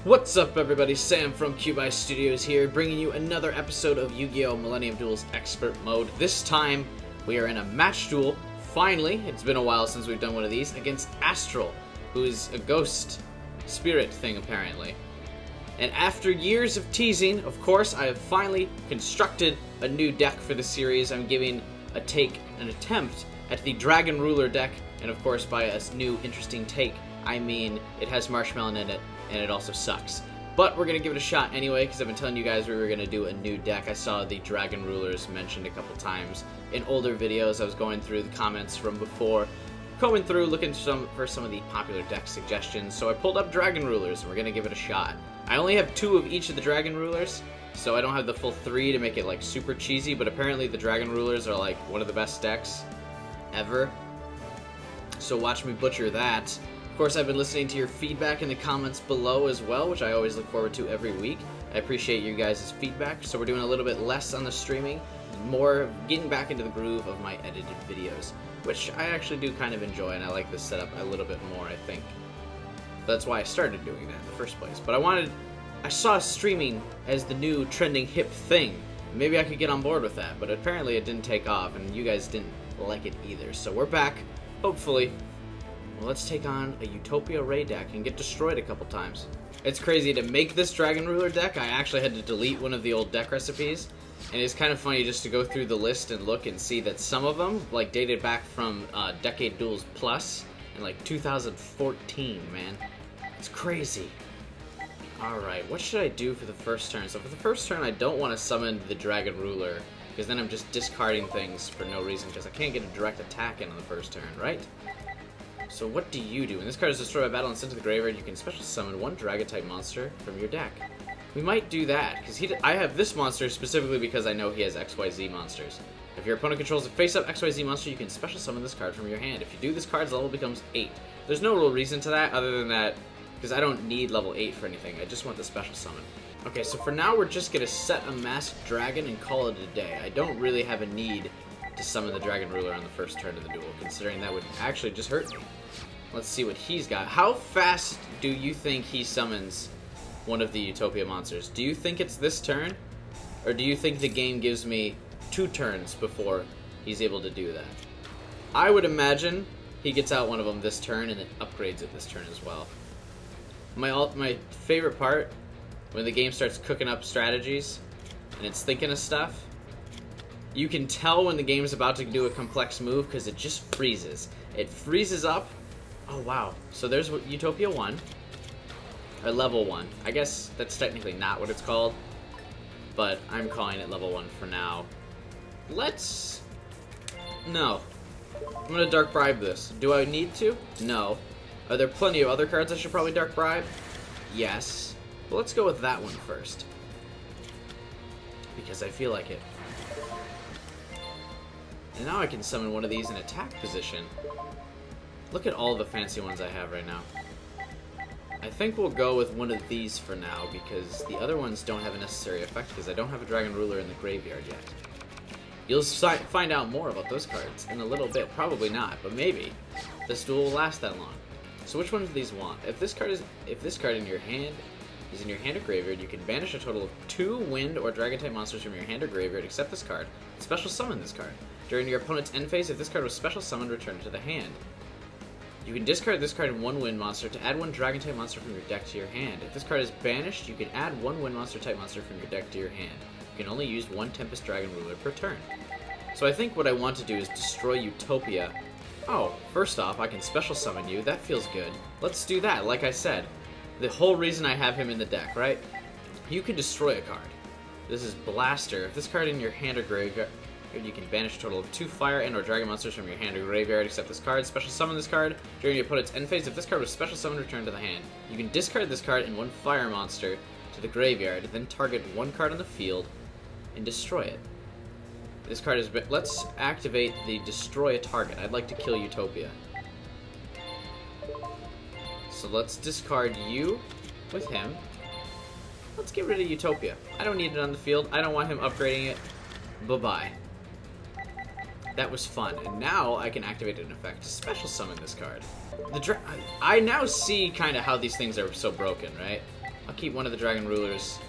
What's up everybody, Sam from Cube Studios here, bringing you another episode of Yu-Gi-Oh! Millennium Duels Expert Mode. This time, we are in a match duel, finally, it's been a while since we've done one of these, against Astral, who is a ghost spirit thing apparently. And after years of teasing, of course, I have finally constructed a new deck for the series. I'm giving an attempt at the Dragon Ruler deck, and of course by a new interesting take, I mean it has Marshmallow in it, and it also sucks. But we're going to give it a shot anyway, because I've been telling you guys we were going to do a new deck. I saw the Dragon Rulers mentioned a couple times in older videos. I was going through the comments from before, combing through, looking for some of the popular deck suggestions. So I pulled up Dragon Rulers, and we're going to give it a shot. I only have 2 of each of the Dragon Rulers, so I don't have the full 3 to make it like super cheesy, but apparently the Dragon Rulers are like one of the best decks ever. So watch me butcher that. Of course, I've been listening to your feedback in the comments below as well, which I always look forward to every week. I appreciate you guys' feedback, so we're doing a little bit less on the streaming, more getting back into the groove of my edited videos, which I actually do kind of enjoy, and I like this setup a little bit more, I think. That's why I started doing that in the first place. But I saw streaming as the new trending hip thing. Maybe I could get on board with that, but apparently it didn't take off, and you guys didn't like it either. So we're back, hopefully. Well, let's take on a Utopia Ray deck and get destroyed a couple times. It's crazy, to make this Dragon Ruler deck, I actually had to delete one of the old deck recipes. And it's kind of funny just to go through the list and look and see that some of them, like, dated back from Decade Duels Plus in, like, 2014, man. It's crazy. Alright, what should I do for the first turn? So for the first turn, I don't want to summon the Dragon Ruler, because then I'm just discarding things for no reason, because I can't get a direct attack in on the first turn, right? So what do you do? When this card is destroyed by battle and sent to the graveyard, you can special summon 1 Dragon-type monster from your deck. We might do that, because I have this monster specifically because I know he has XYZ monsters. If your opponent controls a face-up XYZ monster, you can special summon this card from your hand. If you do, this card's level becomes 8. There's no real reason to that other than that, because I don't need level 8 for anything. I just want the special summon. Okay, so for now, we're just going to set a Masked Dragon and call it a day. I don't really have a need to summon the Dragon Ruler on the first turn of the duel, considering that would actually just hurt me. Let's see what he's got. How fast do you think he summons one of the Utopia monsters? Do you think it's this turn? Or do you think the game gives me 2 turns before he's able to do that? I would imagine he gets out one of them this turn and then upgrades it this turn as well. My favorite part, when the game starts cooking up strategies and it's thinking of stuff, you can tell when the game's about to do a complex move because it just freezes. It freezes up. Oh wow, so there's Utopia 1, or level 1. I guess that's technically not what it's called, but I'm calling it level 1 for now. No. I'm gonna Dark Bribe this. Do I need to? No. Are there plenty of other cards I should probably Dark Bribe? Yes. But let's go with that one first, because I feel like it. And now I can summon one of these in attack position. Look at all the fancy ones I have right now. I think we'll go with one of these for now, because the other ones don't have a necessary effect, because I don't have a Dragon Ruler in the graveyard yet. You'll find out more about those cards in a little bit. Probably not, but maybe. This duel will last that long. So which one do these want? If this card in your hand is in your hand or graveyard, you can banish a total of 2 wind or dragon-type monsters from your hand or graveyard, except this card. Special summon this card. During your opponent's end phase, if this card was special summoned, return it to the hand. You can discard this card and 1 wind monster to add 1 dragon-type monster from your deck to your hand. If this card is banished, you can add 1 wind monster-type monster from your deck to your hand. You can only use 1 Tempest Dragon Ruler per turn. So I think what I want to do is destroy Utopia. Oh, first off, I can special summon you. That feels good. Let's do that, like I said. The whole reason I have him in the deck, right? You can destroy a card. This is Blaster. If this card in your hand or graveyard, you can banish a total of 2 fire and or dragon monsters from your hand or graveyard, except this card. Special summon this card during your opponent's end phase. If this card was special summoned, return to the hand. You can discard this card and 1 fire monster to the graveyard, then target 1 card on the field and destroy it. This card is... Let's activate the destroy a target. I'd like to kill Utopia. So let's discard you with him. Let's get rid of Utopia. I don't need it on the field. I don't want him upgrading it. Bye-bye. That was fun, and now I can activate an effect to special summon this card. I now see kind of how these things are so broken, right? I'll keep one of the Dragon Rulers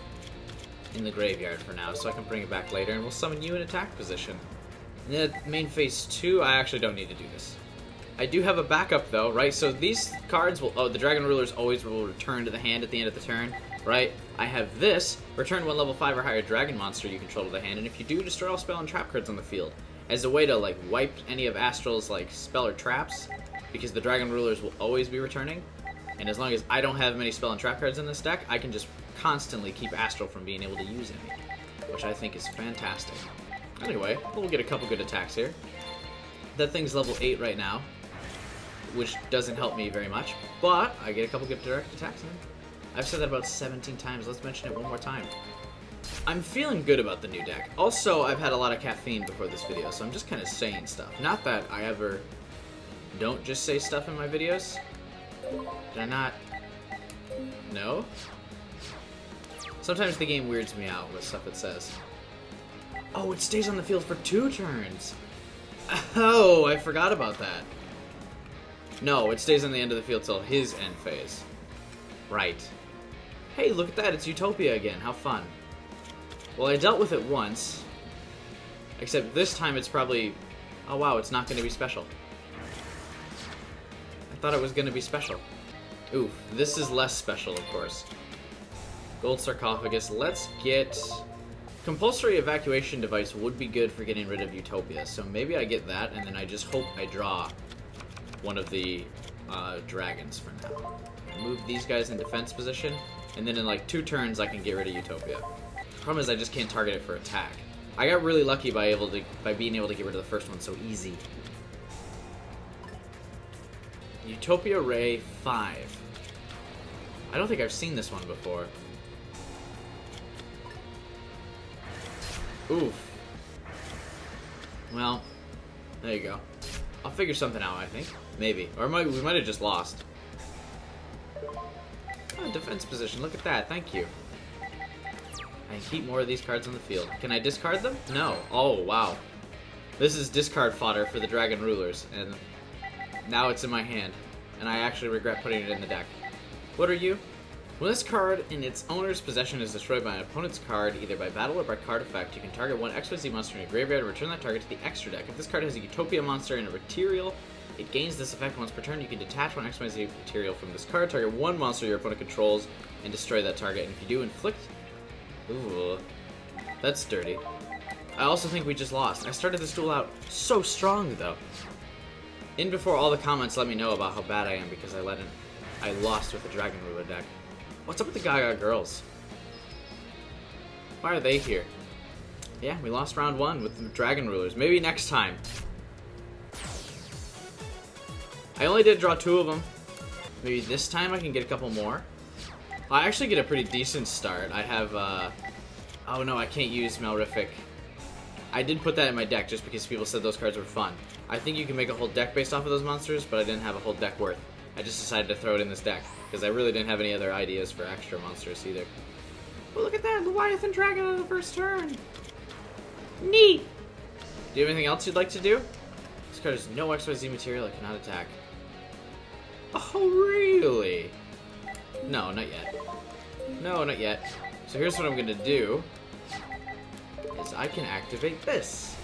in the graveyard for now, so I can bring it back later, and we'll summon you in attack position. And then at main phase 2, I actually don't need to do this. I do have a backup though, right? So these cards will, the Dragon Rulers always will return to the hand at the end of the turn, right? I have this, return one level 5 or higher dragon monster you control to the hand, and if you do, destroy all spell and trap cards on the field. As a way to like wipe any of Astral's like spell or traps, because the Dragon Rulers will always be returning. And as long as I don't have many spell and trap cards in this deck, I can just constantly keep Astral from being able to use any, which I think is fantastic. Anyway, we'll get a couple good attacks here. That thing's level 8 right now, which doesn't help me very much, but I get a couple good direct attacks in. I've said that about 17 times, let's mention it one more time. I'm feeling good about the new deck. Also, I've had a lot of caffeine before this video, so I'm just kind of saying stuff. Not that I ever don't just say stuff in my videos. Did I not? No? Sometimes the game weirds me out with stuff it says. Oh, it stays on the field for 2 turns! Oh, I forgot about that. No, it stays on the end of the field till his end phase. Right. Hey, look at that, it's Utopia again, how fun. Well, I dealt with it once. Except this time it's probably... Oh wow, it's not going to be special. I thought it was going to be special. Oof, this is less special, of course. Gold Sarcophagus, let's get... Compulsory Evacuation device would be good for getting rid of Utopia, so maybe I get that, and then I just hope I draw one of the dragons for now. Move these guys in defense position, and then in like 2 turns I can get rid of Utopia. The problem is I just can't target it for attack. I got really lucky by being able to get rid of the first one so easy. Utopia Ray 5. I don't think I've seen this one before. Oof. Well, there you go. I'll figure something out, I think. Maybe. Or we might have just lost. Oh, defense position. Look at that. Thank you. I can keep more of these cards on the field. Can I discard them? No. Oh, wow. This is discard fodder for the Dragon Rulers, and now it's in my hand. And I actually regret putting it in the deck. What are you? When this card in its owner's possession is destroyed by an opponent's card, either by battle or by card effect, you can target one XYZ monster in your graveyard and return that target to the extra deck. If this card has a Utopia monster and a material, it gains this effect once per turn. You can detach one XYZ material from this card, target one monster your opponent controls, and destroy that target. And if you do, inflict... Ooh, that's dirty. I also think we just lost. I started this duel out so strong, though. In before all the comments let me know about how bad I am because I lost with the Dragon Ruler deck. What's up with the Gaga girls? Why are they here? Yeah, we lost round 1 with the Dragon Rulers. Maybe next time. I only did draw 2 of them. Maybe this time I can get a couple more. I actually get a pretty decent start. I have, oh no, I can't use Malrific. I did put that in my deck just because people said those cards were fun. I think you can make a whole deck based off of those monsters, but I didn't have a whole deck worth. I just decided to throw it in this deck, because I really didn't have any other ideas for extra monsters either. Well, look at that! Leviathan Dragon on the first turn! Neat! Do you have anything else you'd like to do? This card has no XYZ material, it cannot attack. Oh, really? No, not yet. No, not yet. So here's what I'm going to do, is I can activate this.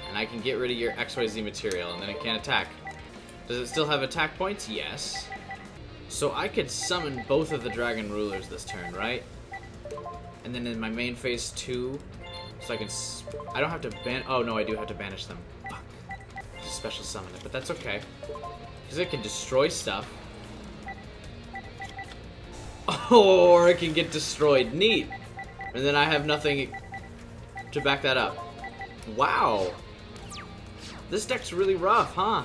And I can get rid of your XYZ material, and then it can't attack. Does it still have attack points? Yes. So I could summon both of the Dragon Rulers this turn, right? And then in my main phase 2, so I can... I don't have to ban... Oh, no, I do have to banish them. Fuck. Just special summon it, but that's okay. Because it can destroy stuff. Or it can get destroyed. Neat. And then I have nothing to back that up. Wow. This deck's really rough, huh?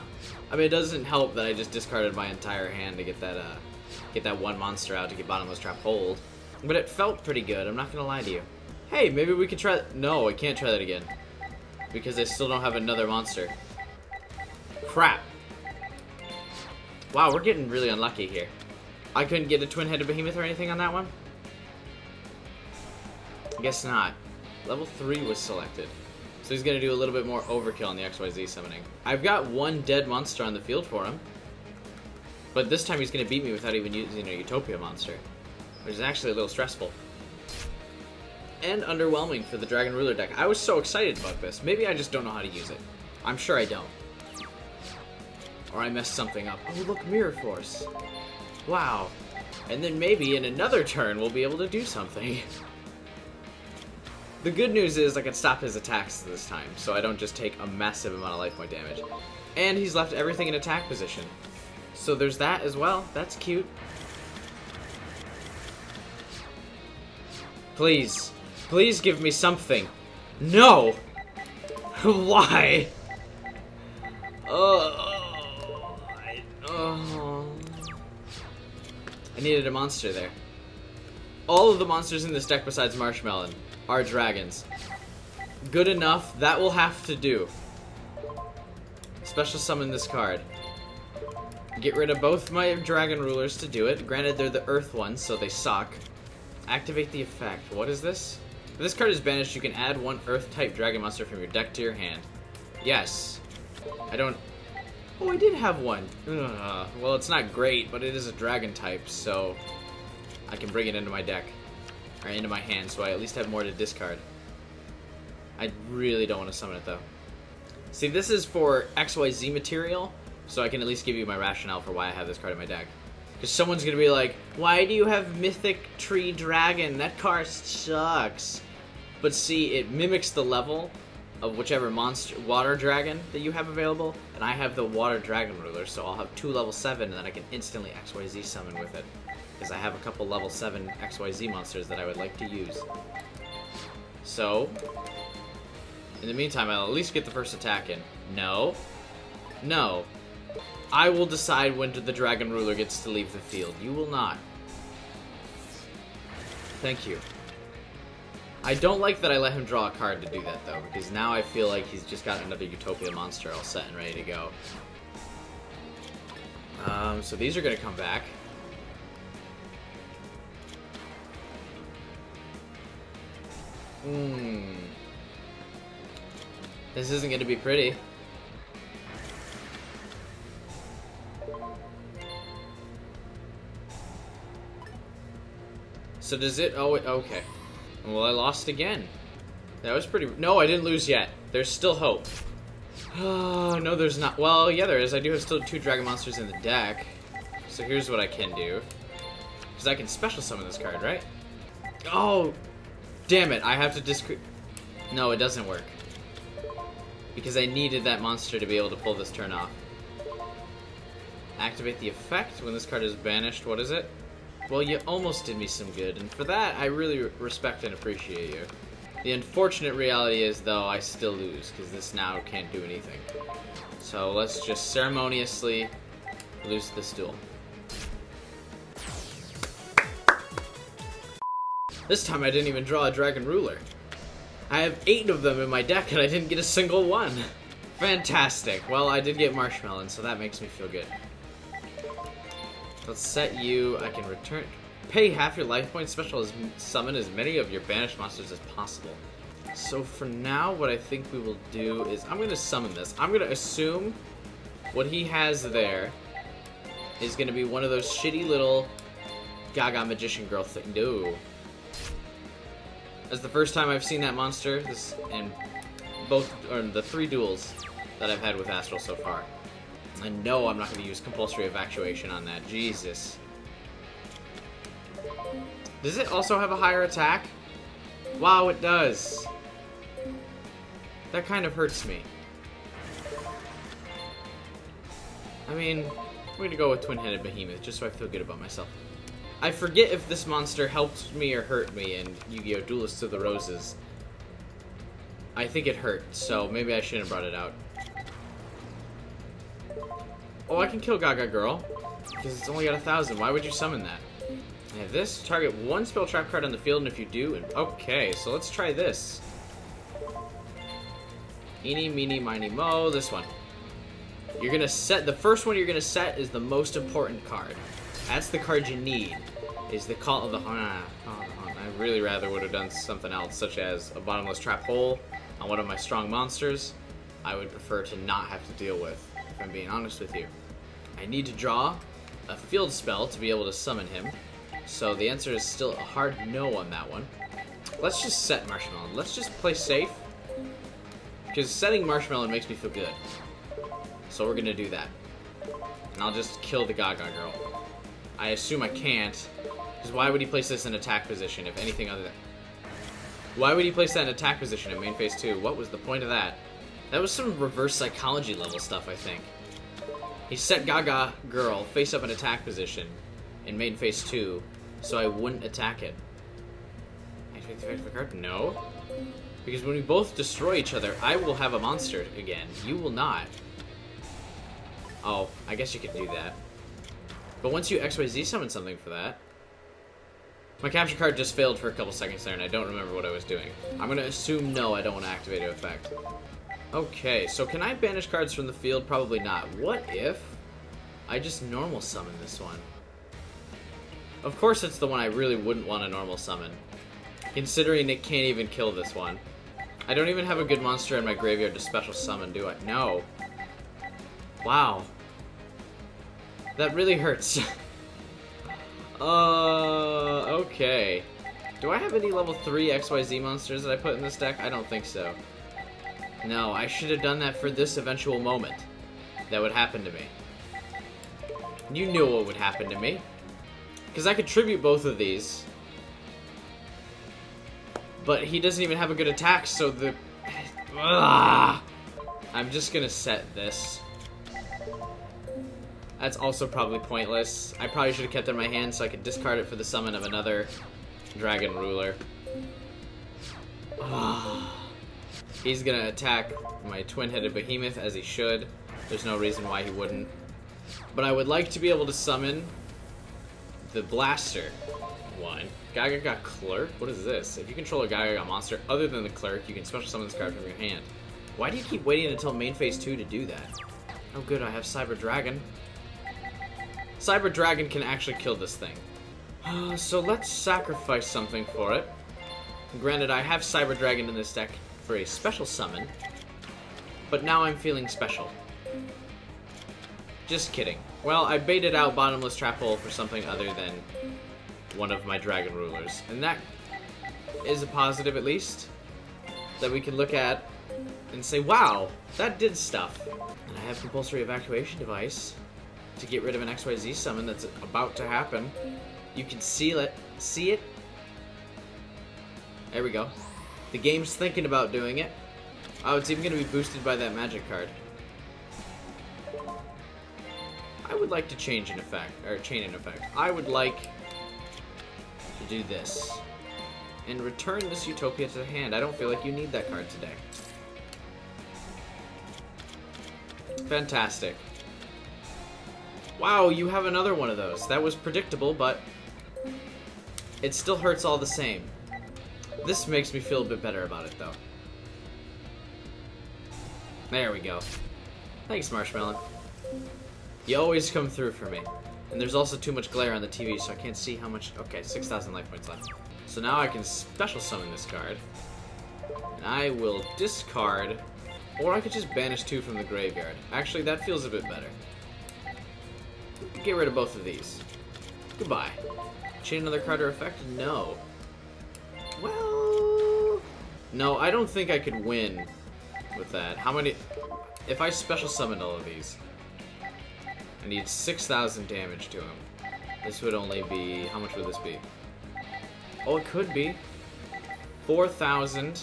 I mean, it doesn't help that I just discarded my entire hand to get that one monster out to get Bottomless Trap Hold. But it felt pretty good, I'm not gonna lie to you. Hey, maybe we could try... No, I can't try that again. Because I still don't have another monster. Crap. Wow, we're getting really unlucky here. I couldn't get a twin-headed behemoth or anything on that one? I guess not. Level 3 was selected. So he's going to do a little bit more overkill on the XYZ summoning. I've got one dead monster on the field for him. But this time he's going to beat me without even using a Utopia monster. which is actually a little stressful. And underwhelming for the Dragon Ruler deck. I was so excited about this. Maybe I just don't know how to use it. I'm sure I don't. Or I messed something up. Oh, look, Mirror Force. Wow. And then maybe in another turn we'll be able to do something. The good news is I can stop his attacks this time, so I don't just take a massive amount of life point damage. And he's left everything in attack position. So there's that as well. That's cute. Please. Please give me something. No! Why? I needed a monster there. All of the monsters in this deck besides Marshmallow are dragons. Good enough, that will have to do. Special summon this card. Get rid of both my Dragon Rulers to do it. Granted, they're the Earth ones, so they suck. Activate the effect. What is this? If this card is banished, you can add one Earth-type Dragon monster from your deck to your hand. Yes. I don't... Oh, I did have one. Well, it's not great, but it is a Dragon type, so I can bring it into my deck. Or into my hand, so I at least have more to discard. I really don't want to summon it, though. See, this is for XYZ material, so I can at least give you my rationale for why I have this card in my deck. Because someone's going to be like, why do you have Mythic Tree Dragon? That card sucks. But see, it mimics the level of whichever monster water dragon that you have available, and I have the water dragon ruler, so I'll have 2 level 7, and then I can instantly XYZ summon with it. Because I have a couple level 7 XYZ monsters that I would like to use. So, in the meantime, I'll at least get the first attack in. No. No. I will decide when the Dragon Ruler gets to leave the field. You will not. Thank you. I don't like that I let him draw a card to do that, though, because now I feel like he's just got another Utopia monster all set and ready to go. So these are going to come back. This isn't going to be pretty. So does it... Oh, okay. Well, I lost again. That was pretty... No, I didn't lose yet. There's still hope. Oh, no, there's not. Well, yeah, there is. I do have still 2 Dragon Monsters in the deck. So here's what I can do. Because I can special summon this card, right? Oh, damn it. I have to discard... No, it doesn't work. Because I needed that monster to be able to pull this turn off. Activate the effect when this card is banished. What is it? Well, you almost did me some good, and for that, I really respect and appreciate you. The unfortunate reality is, though, I still lose, because this now can't do anything. So let's just ceremoniously lose this duel. This time I didn't even draw a Dragon Ruler. I have 8 of them in my deck, and I didn't get a single one. Fantastic. Well, I did get Marshmallow, so that makes me feel good. Let's set you. I can return. Pay half your life points. Special summon as many of your banished monsters as possible. So for now, what I think we will do is I'm going to summon this. I'm going to assume what he has there is going to be one of those shitty little Gaga Magician Girl thing. No. That's the first time I've seen that monster. This in both or the 3 duels that I've had with Astral so far. And no, I'm not going to use Compulsory Evacuation on that. Jesus. Does it also have a higher attack? Wow, it does. That kind of hurts me. I mean, I'm going to go with Twin-Headed Behemoth, just so I feel good about myself. I forget if this monster helped me or hurt me in Yu-Gi-Oh! Duelist of the Roses. I think it hurt, so maybe I shouldn't have brought it out. Oh, I can kill Gaga Girl, because it's only got 1,000. Why would you summon that? I have this. Target 1 spell trap card on the field, and if you do... Okay, so let's try this. Eeny, meeny, miny, mo. This one. You're going to set... The first one you're going to set is the most important card. That's the card you need. Is the Call of the Hunt. I really rather would have done something else, such as a Bottomless Trap Hole on one of my strong monsters. I would prefer to not have to deal with, if I'm being honest with you. I need to draw a field spell to be able to summon him. So the answer is still a hard no on that one. Let's just set Marshmallow. Let's just play safe. Because setting Marshmallow makes me feel good. So we're gonna do that. And I'll just kill the Gaga girl. I assume I can't. Because why would he place this in attack position if anything other than... Why would he place that in attack position in main phase 2? What was the point of that? That was some reverse psychology level stuff, I think. He set Gaga girl face up in attack position in main phase 2 so I wouldn't attack it. Activate the effect card? No. Because when we both destroy each other, I will have a monster again. You will not. Oh, I guess you could do that. But once you XYZ summon something for that... My capture card just failed for a couple seconds there, and I don't remember what I was doing. I'm going to assume no, I don't want to activate an effect. Okay, so can I banish cards from the field? Probably not. What if I just normal summon this one? Of course it's the one I really wouldn't want to normal summon, considering it can't even kill this one. I don't even have a good monster in my graveyard to special summon, do I? No. Wow. That really hurts. Okay. Do I have any level 3 XYZ monsters that I put in this deck? I don't think so. No, I should have done that for this eventual moment that would happen to me. You knew what would happen to me. Because I could tribute both of these. But he doesn't even have a good attack, so the... Ugh. I'm just gonna set this. That's also probably pointless. I probably should have kept it in my hand so I could discard it for the summon of another Dragon Ruler. He's gonna attack my twin-headed behemoth as he should. There's no reason why he wouldn't. But I would like to be able to summon the Blaster one. Gaga got Clerk? What is this? If you control a Gaga monster other than the Clerk, you can special summon this card from your hand. Why do you keep waiting until main phase 2 to do that? Oh good, I have Cyber Dragon. Cyber Dragon can actually kill this thing. So let's sacrifice something for it. Granted, I have Cyber Dragon in this deck for a special summon, but now I'm feeling special. Just kidding. Well, I baited out Bottomless Trap Hole for something other than one of my Dragon Rulers, and that is a positive at least that we can look at and say, wow, that did stuff. And I have Compulsory Evacuation device to get rid of an XYZ summon that's about to happen. You can seal it. See it? There we go. The game's thinking about doing it. Oh, it's even going to be boosted by that magic card. I would like to change an effect, or chain an effect. I would like to do this. And return this Utopia to the hand. I don't feel like you need that card today. Fantastic. Wow, you have another one of those. That was predictable, but it still hurts all the same. This makes me feel a bit better about it, though. There we go. Thanks, Marshmallow. You always come through for me. And there's also too much glare on the TV, so I can't see how much... Okay, 6,000 life points left. So now I can special summon this card. And I will discard... Or I could just banish 2 from the graveyard. Actually, that feels a bit better. Get rid of both of these. Goodbye. Chain another card or effect? No. Well... No, I don't think I could win with that. How many... If I special summoned all of these, I need 6,000 damage to him. This would only be... How much would this be? Oh, it could be. 4,000.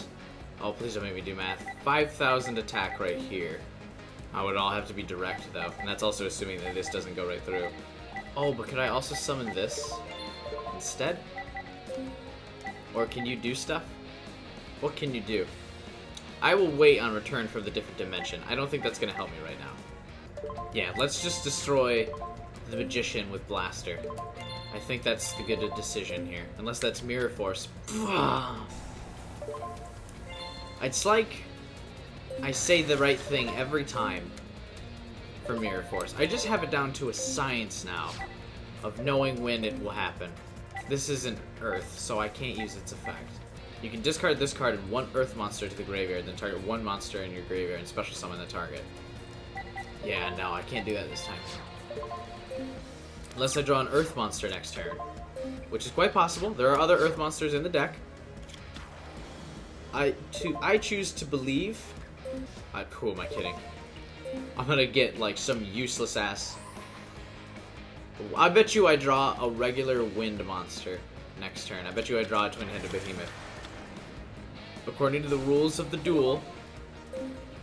Oh, please don't make me do math. 5,000 attack right here. I would all have to be direct, though. And that's also assuming that this doesn't go right through. Oh, but could I also summon this instead? Or can you do stuff? What can you do? I will wait on return from the different dimension. I don't think that's going to help me right now. Yeah, let's just destroy the Magician with Blaster. I think that's the good decision here. Unless that's Mirror Force. It's like I say the right thing every time for Mirror Force. I just have it down to a science now of knowing when it will happen. This isn't Earth, so I can't use its effect. You can discard this card and 1 Earth monster to the graveyard, then target 1 monster in your graveyard and special summon the target. Yeah, no, I can't do that this time. Unless I draw an Earth monster next turn. which is quite possible. There are other earth monsters in the deck. I choose to believe... who am I kidding? I'm gonna get, like, some useless ass... I bet you I draw a regular wind monster next turn. I bet you I draw a twin-headed behemoth. According to the rules of the duel,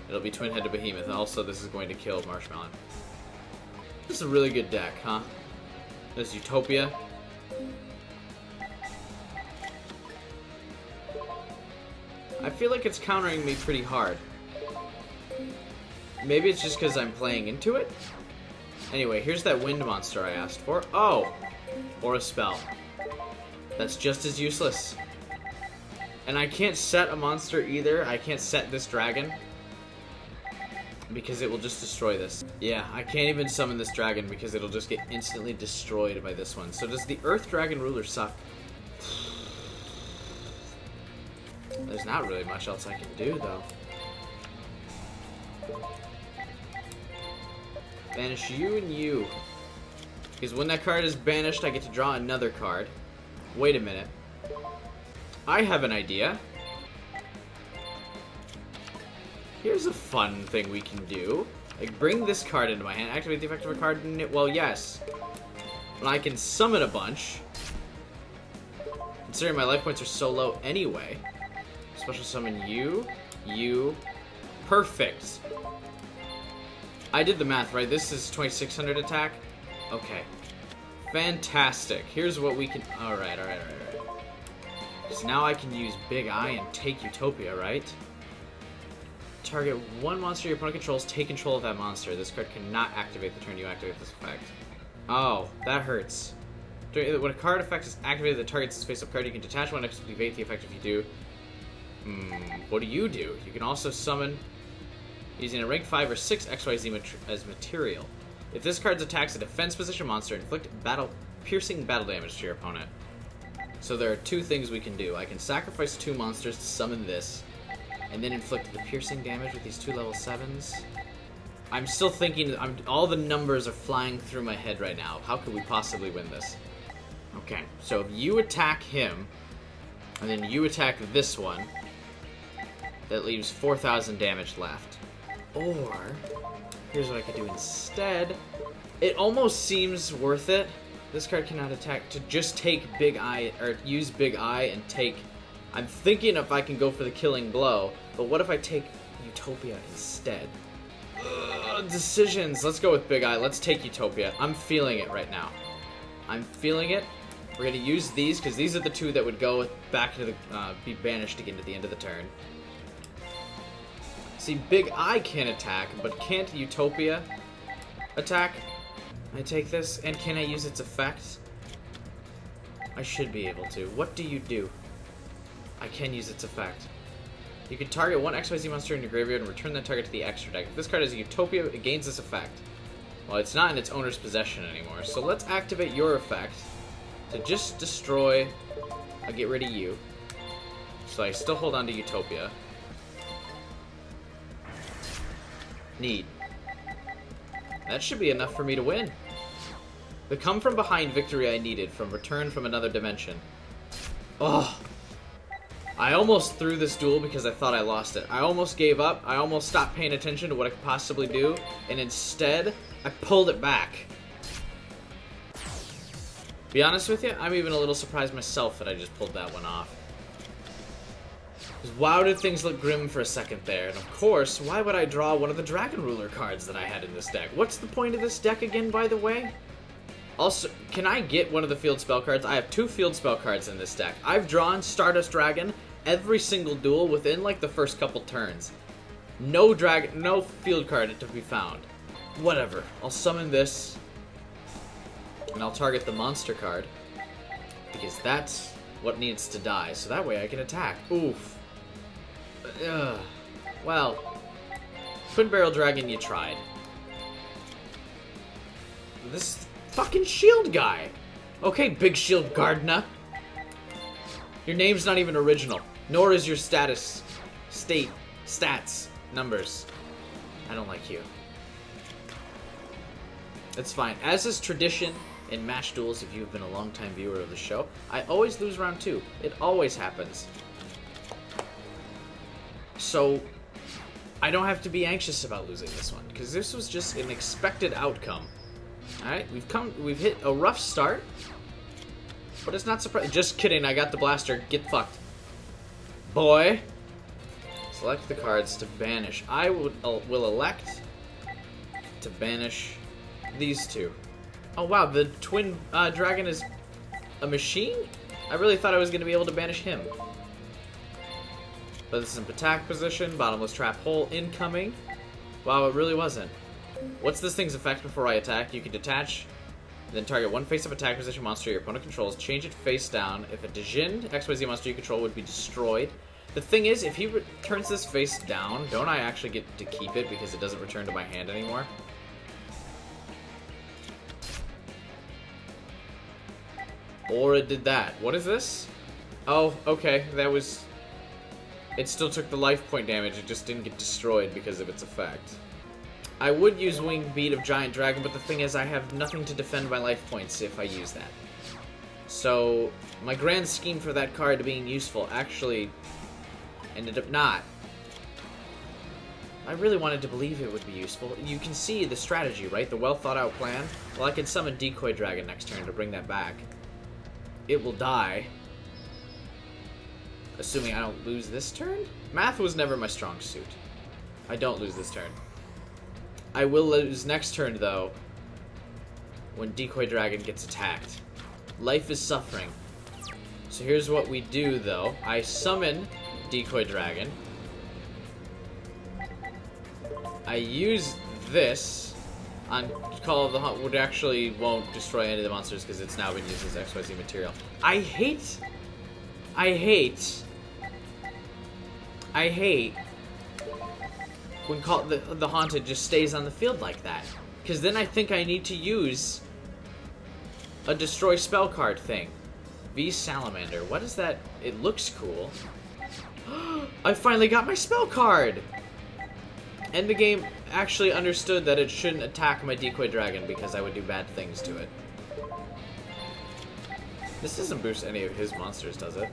it'll be twin-headed behemoth. Also, this is going to kill Marshmallow. This is a really good deck, huh? There's Utopia. I feel like it's countering me pretty hard. Maybe it's just because I'm playing into it? Anyway, here's that wind monster I asked for. Oh! Or a spell. That's just as useless. And I can't set a monster either. I can't set this dragon. Because it will just destroy this. Yeah, I can't even summon this dragon because it'll just get instantly destroyed by this one. So does the Earth Dragon Ruler suck? There's not really much else I can do, though. Banish you and you. Because when that card is banished, I get to draw another card. Wait a minute. I have an idea. Here's a fun thing we can do. Like, bring this card into my hand, activate the effect of a card in it. Well, yes. And I can summon a bunch. Considering my life points are so low anyway. Special summon you. You. Perfect. I did the math, right? This is 2600 attack? Okay. Fantastic. Here's what we can... Alright. So now I can use Big Eye and take Utopia, right? Target one monster your opponent controls, take control of that monster. This card cannot activate the turn you activate this effect. Oh, that hurts. When a card effect is activated that targets its face-up card, you can detach one, activate the effect if you do. What do? You can also summon using a rank 5 or 6 XYZ as material. If this card's attacks a defense position monster, inflict piercing battle damage to your opponent. So there are two things we can do. I can sacrifice 2 monsters to summon this, and then inflict the piercing damage with these 2 level 7s. I'm still thinking, all the numbers are flying through my head right now. How could we possibly win this? Okay, so if you attack him, and then you attack this one, that leaves 4,000 damage left. Or, here's what I could do instead. It almost seems worth it. This card cannot attack, to just take Big Eye, or use Big Eye and take... I'm thinking if I can go for the killing blow, but what if I take Utopia instead? Decisions. Let's go with Big Eye. Let's take Utopia. I'm feeling it right now. I'm feeling it. We're going to use these, because these are the 2 that would go back to the... be banished again at the end of the turn. See, Big Eye can attack, but can't Utopia attack? I take this, and can I use its effect? I should be able to. What do you do? I can use its effect. You can target one XYZ monster in your graveyard and return that target to the extra deck. If this card is a Utopia, it gains this effect. Well, it's not in its owner's possession anymore, so let's activate your effect to just destroy... I'll get rid of you. So I still hold on to Utopia. Need. That should be enough for me to win. The come-from-behind victory I needed from Return from Another Dimension. Oh! I almost threw this duel because I thought I lost it. I almost gave up. I almost stopped paying attention to what I could possibly do. And instead, I pulled it back. Be honest with you, I'm even a little surprised myself that I just pulled that one off. Because wow, did things look grim for a second there. And of course, why would I draw one of the Dragon Ruler cards that I had in this deck? What's the point of this deck again, by the way? Also, can I get one of the field spell cards? I have 2 field spell cards in this deck. I've drawn Stardust Dragon every single duel within, like, the first couple turns. No field card to be found. Whatever. I'll summon this, and I'll target the monster card, because that's what needs to die, so that way I can attack. Oof. Well, Twin Barrel Dragon, you tried. This fucking shield guy. Okay, Big Shield Gardner. Your name's not even original, nor is your stats, numbers. I don't like you. It's fine. As is tradition in match duels, if you've been a long-time viewer of the show, I always lose round 2. It always happens. So, I don't have to be anxious about losing this one, because this was just an expected outcome. Alright, we've hit a rough start, but it's not surprising. Just kidding, I got the blaster. Get fucked. Boy. Select the cards to banish. I will elect to banish these two. Oh wow, the twin dragon is a machine? I really thought I was going to be able to banish him. But this is in attack position, bottomless trap hole incoming. Wow, it really wasn't. What's this thing's effect before I attack? You can detach, then target one face-up attack position monster your opponent controls, change it face down. If a Djinn XYZ monster you control would be destroyed. The thing is, if he turns this face down, don't I actually get to keep it because it doesn't return to my hand anymore? Or it did that. What is this? Oh, okay, that was... It still took the life point damage, it just didn't get destroyed because of its effect. I would use Winged Beat of Giant Dragon, but the thing is I have nothing to defend my life points if I use that. So, my grand scheme for that card being useful actually ended up not. I really wanted to believe it would be useful. You can see the strategy, right? The well thought out plan. Well, I can summon Decoy Dragon next turn to bring that back. It will die. Assuming I don't lose this turn? Math was never my strong suit. I don't lose this turn. I will lose next turn, though, when Decoy Dragon gets attacked. Life is suffering. So here's what we do, though. I summon Decoy Dragon. I use this on Call of the Hunt, which actually won't destroy any of the monsters because it's now been used as XYZ material. I hate when the Haunted just stays on the field like that. Because then I think I need to use a destroy spell card thing. V Salamander. What is that? It looks cool. I finally got my spell card! And the game actually understood that it shouldn't attack my Decoy Dragon because I would do bad things to it. This doesn't boost any of his monsters, does it?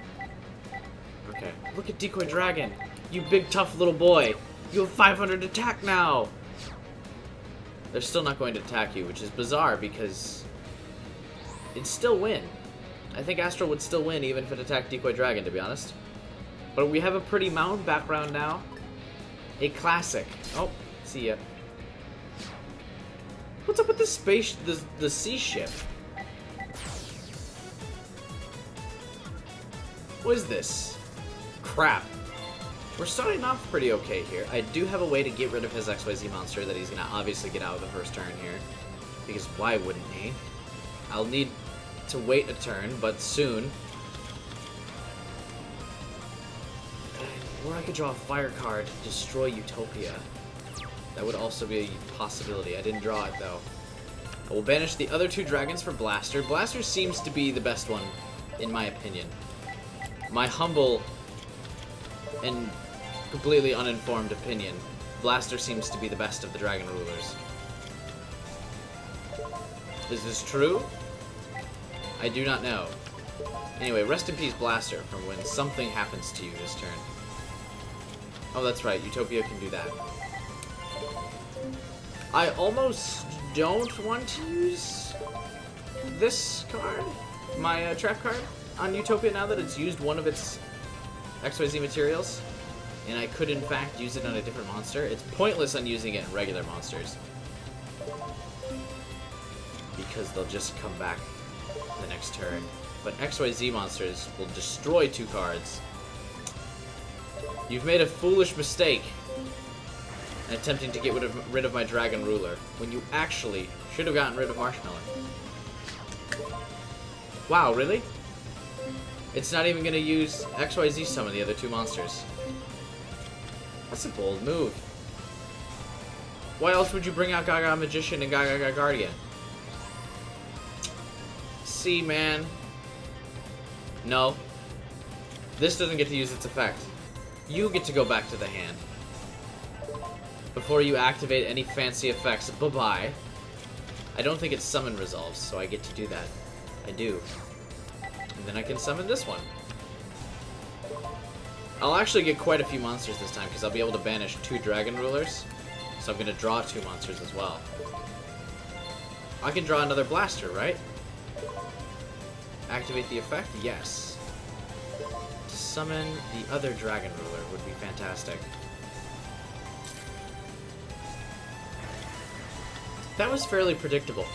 Okay. Look at Decoy Dragon! You big tough little boy! You have 500 attack now! They're still not going to attack you, which is bizarre because it'd still win. I think Astral would still win even if it attacked Decoy Dragon, to be honest. But we have a pretty mound background now. A classic. Oh, see ya. What's up with this space, the sea ship? What is this? Crap. We're starting off pretty okay here. I do have a way to get rid of his XYZ monster that he's gonna obviously get out of the first turn here. Because why wouldn't he? I'll need to wait a turn, but soon. Or I could draw a fire card to destroy Utopia. That would also be a possibility. I didn't draw it, though. I will banish the other two dragons for Blaster. Blaster seems to be the best one, in my opinion. My humble and completely uninformed opinion, Blaster seems to be the best of the Dragon Rulers. Is this true? I do not know. Anyway, rest in peace, Blaster, from when something happens to you this turn. Oh, that's right, Utopia can do that. I almost don't want to use this card, my trap card, on Utopia now that it's used one of its XYZ materials. And I could, in fact, use it on a different monster. It's pointless on using it in regular monsters. Because they'll just come back the next turn. But XYZ monsters will destroy 2 cards. You've made a foolish mistake in attempting to get rid of my Dragon Ruler, when you actually should have gotten rid of Marshmallow. Wow, really? It's not even going to use XYZ summon the other 2 monsters. That's a bold move. Why else would you bring out Gaga Magician and Gaga Guardian? See, man. No. This doesn't get to use its effect. You get to go back to the hand. Before you activate any fancy effects, bye-bye. I don't think it's summon resolves, so I get to do that. I do. And then I can summon this one. I'll actually get quite a few monsters this time, because I'll be able to banish 2 Dragon Rulers. So I'm going to draw 2 monsters as well. I can draw another Blaster, right? Activate the effect? Yes. To summon the other Dragon Ruler would be fantastic. That was fairly predictable.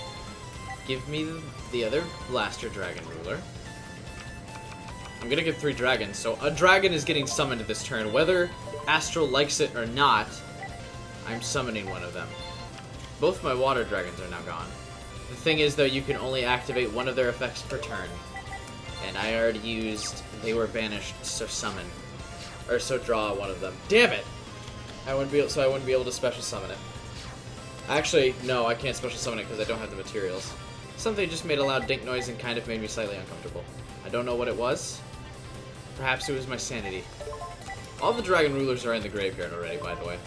Give me the other Blaster Dragon Ruler. I'm gonna get 3 dragons, so a dragon is getting summoned this turn. Whether Astral likes it or not, I'm summoning one of them. Both my water dragons are now gone. The thing is, though, you can only activate one of their effects per turn. And I already used, they were banished, so summon. Or so draw one of them. Damn it! I wouldn't be able to special summon it. Actually, no, I can't special summon it because I don't have the materials. Something just made a loud dink noise and kind of made me slightly uncomfortable. I don't know what it was. Perhaps it was my sanity. All the Dragon Rulers are in the graveyard already, by the way.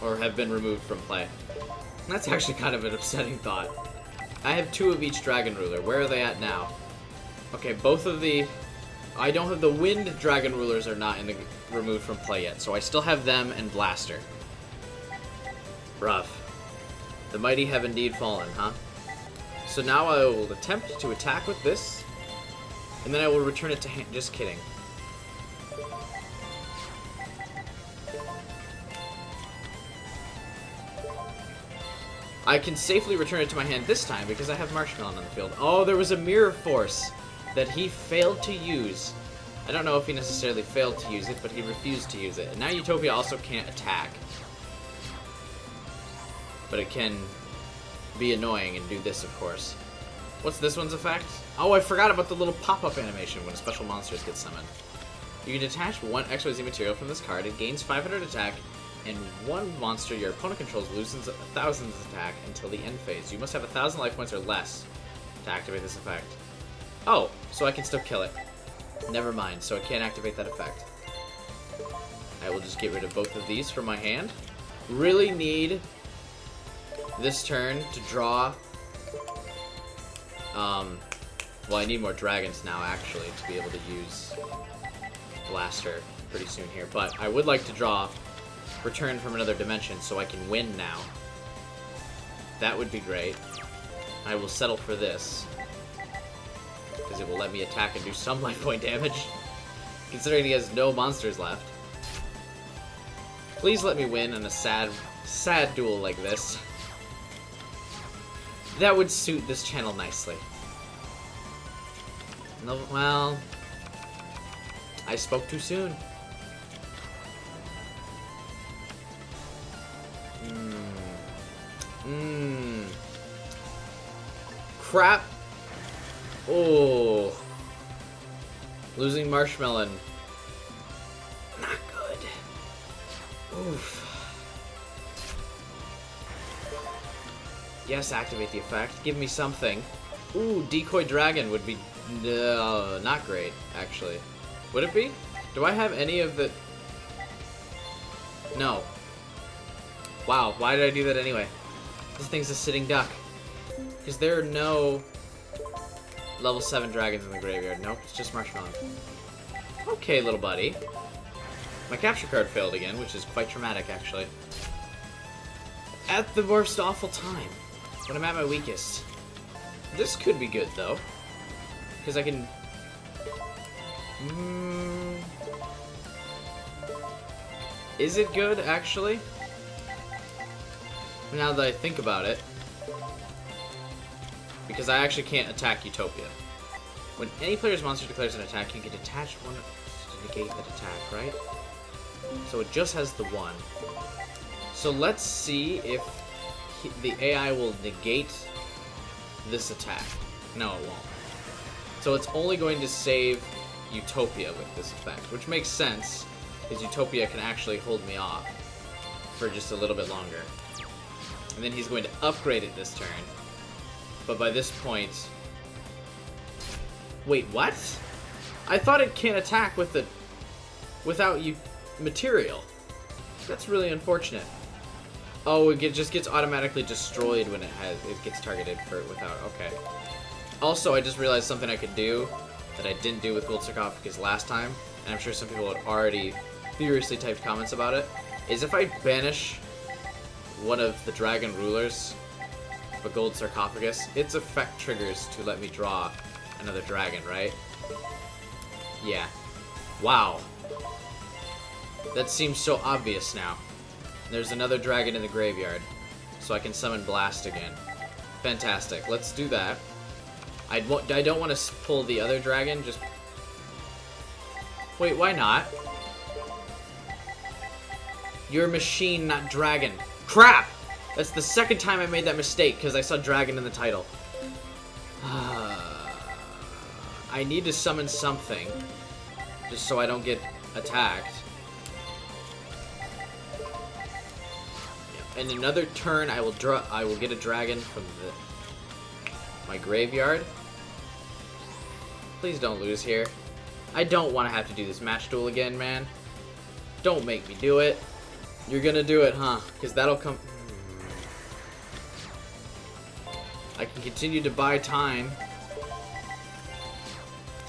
Or have been removed from play. That's actually kind of an upsetting thought. I have 2 of each Dragon Ruler. Where are they at now? Okay, both of the... I don't have the Wind Dragon Rulers are not in the removed from play yet, so I still have them and Blaster. Rough. The mighty have indeed fallen, huh? So now I will attempt to attack with this, and then I will return it to hand. Just kidding. I can safely return it to my hand this time because I have Marshmallow on the field. Oh, there was a Mirror Force that he failed to use. I don't know if he necessarily failed to use it, but he refused to use it. And now Utopia also can't attack. But it can be annoying and do this, of course. What's this one's effect? Oh, I forgot about the little pop-up animation when special monsters get summoned. You can detach 1 XYZ material from this card. It gains 500 attack, and 1 monster your opponent controls loses 1,000 attack until the end phase. You must have 1,000 life points or less to activate this effect. Oh, so I can still kill it. Never mind, so I can't activate that effect. I will just get rid of both of these from my hand. Really need this turn to draw... well, I need more dragons now, actually, to be able to use Blaster pretty soon here. But I would like to draw Return from Another Dimension so I can win now. That would be great. I will settle for this, because it will let me attack and do some life point damage, considering he has no monsters left. Please let me win in a sad duel like this. That would suit this channel nicely. No, well, I spoke too soon. Crap. Oh. Losing Marshmallow. Not good. Oof. Yes, activate the effect. Give me something. Ooh, Decoy Dragon would be not great, actually. Would it be? Do I have any of the... No. Wow, why did I do that anyway? This thing's a sitting duck. Because there are no level 7 dragons in the graveyard. Nope, it's just Marshmallow. Okay, little buddy. My capture card failed again, which is quite traumatic, actually. At the worst awful time. When I'm at my weakest. This could be good, though. Because I can... Is it good, actually? Now that I think about it. Because I actually can't attack Utopia. When any player's monster declares an attack, you can detach one to negate that attack, right? So it just has the 1. So let's see if the AI will negate this attack. No, it won't. So it's only going to save Utopia with this effect, which makes sense, because Utopia can actually hold me off for just a little bit longer. And then he's going to upgrade it this turn. But by this point... Wait, what? I thought it can't attack with the... without material. That's really unfortunate. Oh, just gets automatically destroyed when it gets targeted for without. Okay. Also, I just realized something I could do that I didn't do with Gold Sarcophagus last time, and I'm sure some people had already furiously typed comments about it, is if I banish one of the dragon rulers of a Gold Sarcophagus, its effect triggers to let me draw another dragon, right? Yeah. Wow. That seems so obvious now. There's another dragon in the graveyard, so I can summon Blast again. Fantastic. Let's do that. I don't want to pull the other dragon, just... Wait, why not? You're a machine, not dragon. Crap! That's the second time I made that mistake, because I saw dragon in the title. I need to summon something, just so I don't get attacked. In another turn, I will get a dragon from my graveyard. Please don't lose here. I don't want to have to do this match duel again, man. Don't make me do it. You're gonna do it, huh? Because that'll come... I can continue to buy time.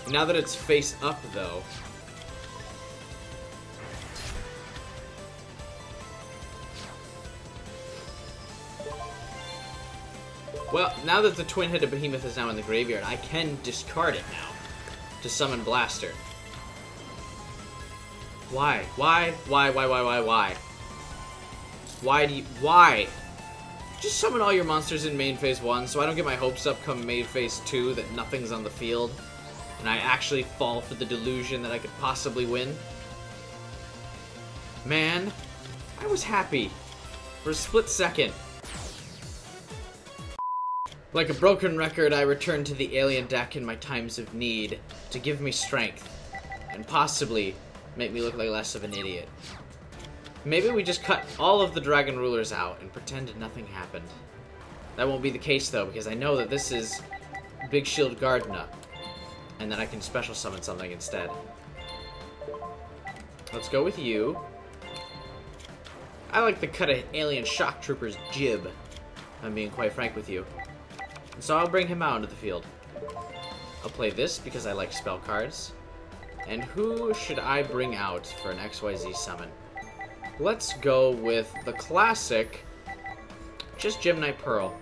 Now that it's face up, though... Well, now that the twin-headed behemoth is now in the graveyard, I can discard it now to summon Blaster. Why? Why? Why? Why? Why do you... Why? Just summon all your monsters in main phase 1 so I don't get my hopes up come main phase 2 that nothing's on the field and I actually fall for the delusion that I could possibly win. Man, I was happy for a split second. Like a broken record, I return to the alien deck in my times of need to give me strength and possibly make me look like less of an idiot. Maybe we just cut all of the dragon rulers out and pretend nothing happened. That won't be the case though, because I know that this is Big Shield Gardna, and that I can special summon something instead. Let's go with you. I like the cut of Alien Shock Trooper's jib, if I'm being quite frank with you. And so I'll bring him out into the field. I'll play this because I like spell cards. And who should I bring out for an XYZ summon? Let's go with the classic, just Gem Knight Pearl.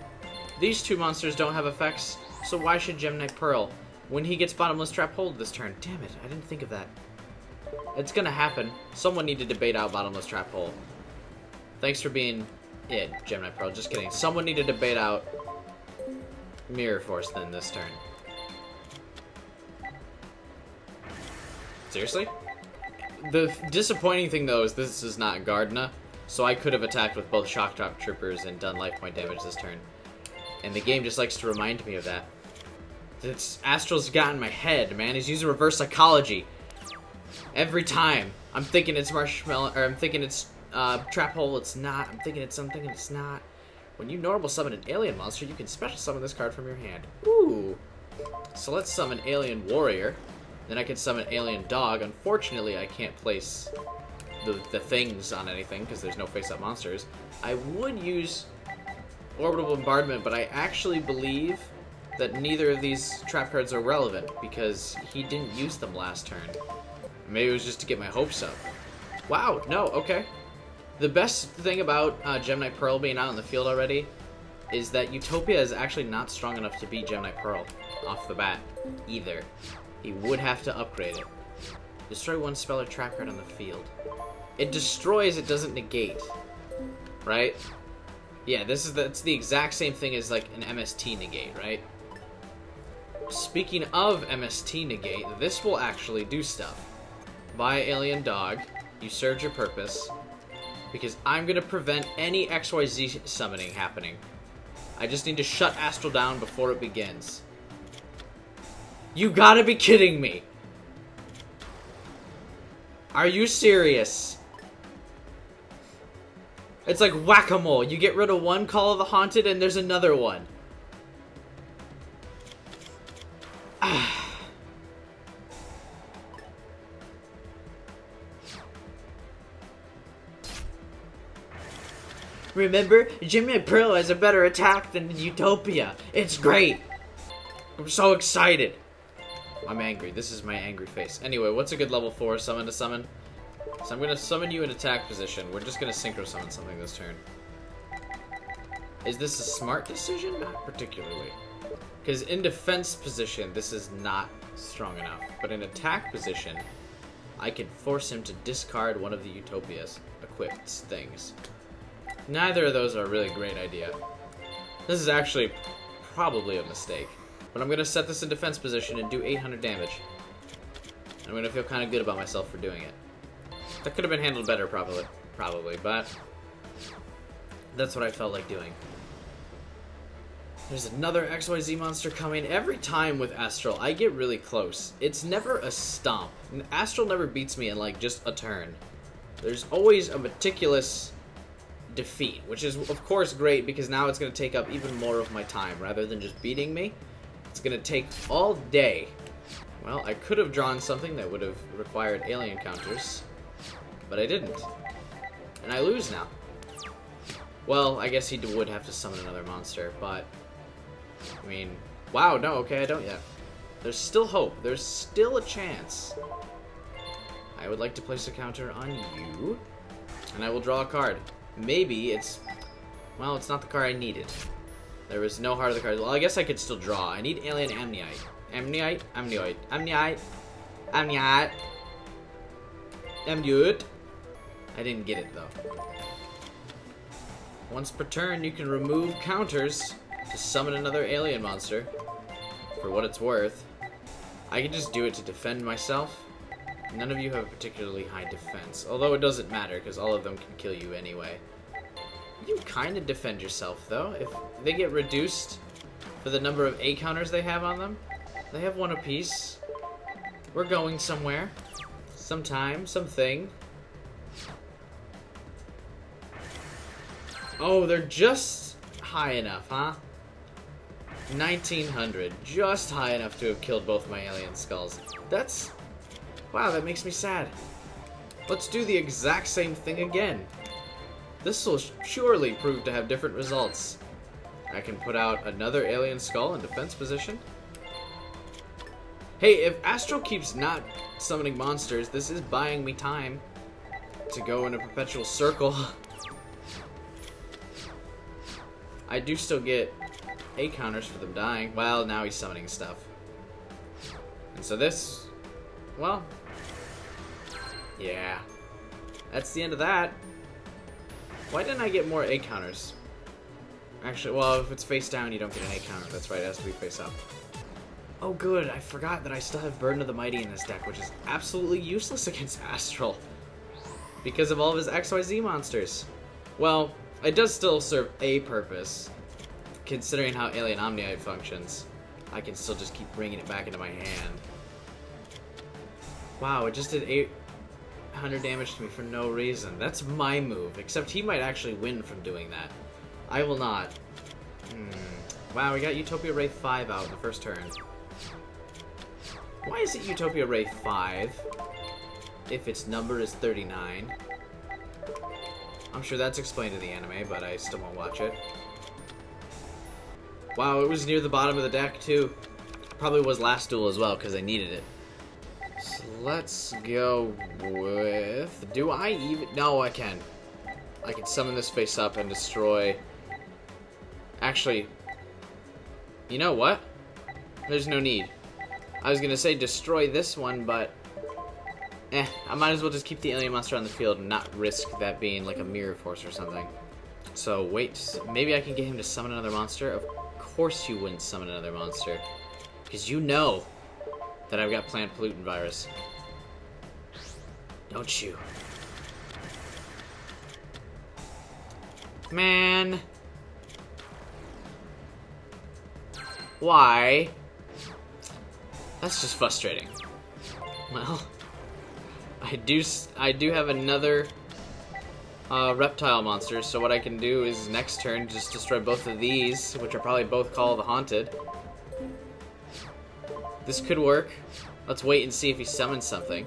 These two monsters don't have effects, so why should Gem Knight Pearl when he gets Bottomless Trap Hold this turn? Damn it, I didn't think of that. It's gonna happen. Someone needed to bait out Bottomless Trap Hold. Thanks for being it, Gem Knight Pearl. Just kidding. Someone needed to bait out Mirror Force then this turn. Seriously? The disappointing thing though is this is not Gardna, so I could have attacked with both Shock Top Troopers and done life point damage this turn. And the game just likes to remind me of that. Astral's got in my head, man. He's using reverse psychology. Every time. I'm thinking it's Marshmallow, or I'm thinking it's Trap Hole, it's not. I'm thinking it's something and it's not. When you normal summon an alien monster, you can special summon this card from your hand. Ooh. So let's summon Alien Warrior. Then I can summon Alien Dog. Unfortunately, I can't place the things on anything because there's no face-up monsters. I would use Orbital Bombardment, but I actually believe that neither of these trap cards are relevant because he didn't use them last turn. Maybe it was just to get my hopes up. Wow, no, okay. The best thing about Gem Knight Pearl being out in the field already is that Utopia is actually not strong enough to beat Gem Knight Pearl off the bat either. He would have to upgrade it. Destroy one spell or trap card on the field. It destroys, it doesn't negate. Right? Yeah, that's the exact same thing as like an MST negate, right? Speaking of MST negate, this will actually do stuff. Buy Alien Dog, you served your purpose, because I'm going to prevent any XYZ summoning happening. I just need to shut Astral down before it begins. You gotta be kidding me! Are you serious? It's like whack-a-mole. You get rid of one Call of the Haunted and there's another one. Remember, Jimmy Pro has a better attack than Utopia. It's great. I'm so excited. I'm angry. This is my angry face. Anyway, what's a good level 4 summon to summon? So I'm going to summon you in attack position. We're just going to synchro summon something this turn. Is this a smart decision? Not particularly. Because in defense position, this is not strong enough. But in attack position, I can force him to discard one of the Utopia's equipped things. Neither of those are a really great idea. This is actually probably a mistake. But I'm going to set this in defense position and do 800 damage. I'm going to feel kind of good about myself for doing it. That could have been handled better, probably, but that's what I felt like doing. There's another XYZ monster coming. Every time with Astral, I get really close. It's never a stomp. Astral never beats me in, like, just a turn. There's always a meticulous defeat, which is, of course, great, because now it's going to take up even more of my time. Rather than just beating me, it's going to take all day. Well, I could have drawn something that would have required alien counters, but I didn't. And I lose now. Well, I guess he would have to summon another monster, but I mean, wow, no, okay, I don't yet. There's still hope. There's still a chance. I would like to place a counter on you, and I will draw a card. Maybe it's, well, it's not the card I needed. There was no heart of the card. Well, I guess I could still draw. I need Alien Amniote. Amniote? Amniote. Amniote. Amniote. Amniote. I didn't get it, though. Once per turn, you can remove counters to summon another alien monster. For what it's worth. I can just do it to defend myself. None of you have a particularly high defense. Although it doesn't matter, because all of them can kill you anyway. You kind of defend yourself, though. If they get reduced for the number of A counters they have on them, they have one apiece. We're going somewhere. Sometime. Something. Oh, they're just high enough, huh? 1900. Just high enough to have killed both my alien skulls. That's... wow, that makes me sad. Let's do the exact same thing again. This will surely prove to have different results. I can put out another alien skull in defense position. Hey, if Astral keeps not summoning monsters, this is buying me time to go in a Perpetual Circle. I do still get A counters for them dying. Well, now he's summoning stuff. And so this... well... yeah. That's the end of that. Why didn't I get more A counters? Actually, well, if it's face down, you don't get an A counter. That's right, it has to be face up. Oh, good. I forgot that I still have Burden of the Mighty in this deck, which is absolutely useless against Astral. Because of all of his XYZ monsters. Well, it does still serve a purpose. Considering how Alien Omniite functions, I can still just keep bringing it back into my hand. Wow, it just did 800 damage to me for no reason. That's my move, except he might actually win from doing that. I will not. Wow, we got Utopia Ray 5 out in the first turn. Why is it Utopia Ray 5 if its number is 39? I'm sure that's explained in the anime, but I still won't watch it. Wow, it was near the bottom of the deck, too. Probably was last duel as well, because I needed it. So let's go with... do I even... no, I can. I can summon this face up and destroy... actually... you know what? There's no need. I was going to say destroy this one, but... I might as well just keep the alien monster on the field and not risk that being like a mirror force or something. So wait, maybe I can get him to summon another monster? Of course you wouldn't summon another monster. Because you know that I've got Plant Pollutant Virus. Don't you? Man. Why? That's just frustrating. Well... I do have another reptile monster, so what I can do is next turn just destroy both of these, which are probably both Call of the Haunted. This could work. Let's wait and see if he summons something.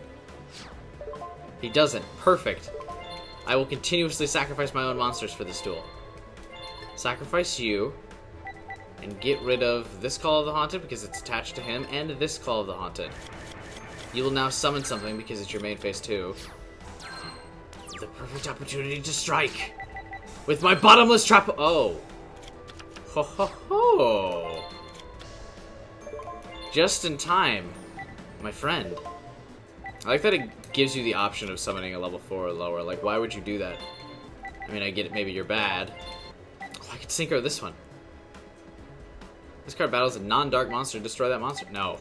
He doesn't. Perfect. I will continuously sacrifice my own monsters for this duel. sacrifice you, and get rid of this Call of the Haunted because it's attached to him, and this Call of the Haunted. You will now summon something because it's your main phase too. The perfect opportunity to strike with my Bottomless Trap. Oh. Ho ho ho. Just in time, my friend. I like that it gives you the option of summoning a level 4 or lower. Like, why would you do that? I mean, I get it, maybe you're bad. Oh, I could synchro this one. This card battles a non-dark monster. Destroy that monster. No.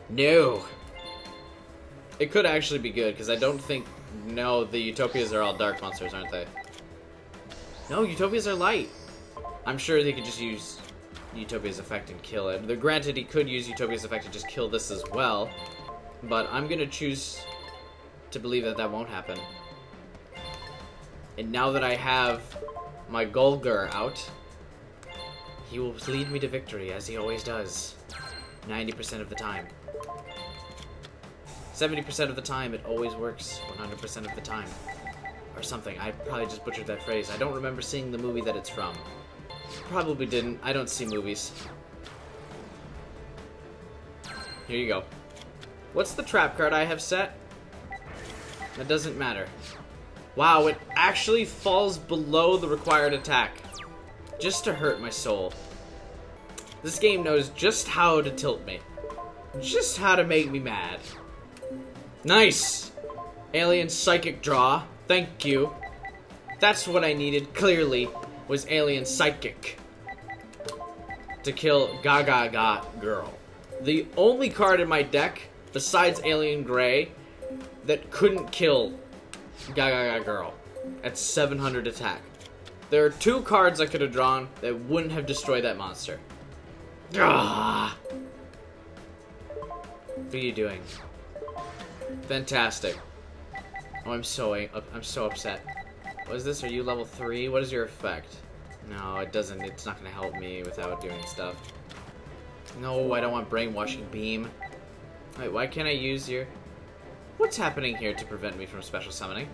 No. It could actually be good, because I don't think... No, the Utopias are all dark monsters, aren't they? No, Utopias are light. I'm sure they could just use Utopia's effect and kill it. Granted, he could use Utopia's effect to just kill this as well. But I'm going to choose to believe that that won't happen. And now that I have my Golgur out, he will lead me to victory, as he always does. 90% of the time. 70% of the time, it always works. 100% of the time. Or something. I probably just butchered that phrase. I don't remember seeing the movie that it's from. Probably didn't. I don't see movies. Here you go. What's the trap card I have set? That doesn't matter. Wow, it actually falls below the required attack. Just to hurt my soul. This game knows just how to tilt me. Just how to make me mad. Nice! Alien Psychic draw. Thank you. That's what I needed, clearly, was Alien Psychic. To kill Gaga Girl. The only card in my deck, besides Alien Grey, that couldn't kill Gaga Girl at 700 attack. There are 2 cards I could have drawn that wouldn't have destroyed that monster. Ah! What are you doing? Fantastic. Oh, I'm so upset. What is this? Are you level 3? What is your effect? No, it doesn't. It's not going to help me without doing stuff. No, I don't want Brainwashing Beam. Wait, why can't I use your... What's happening here to prevent me from special summoning?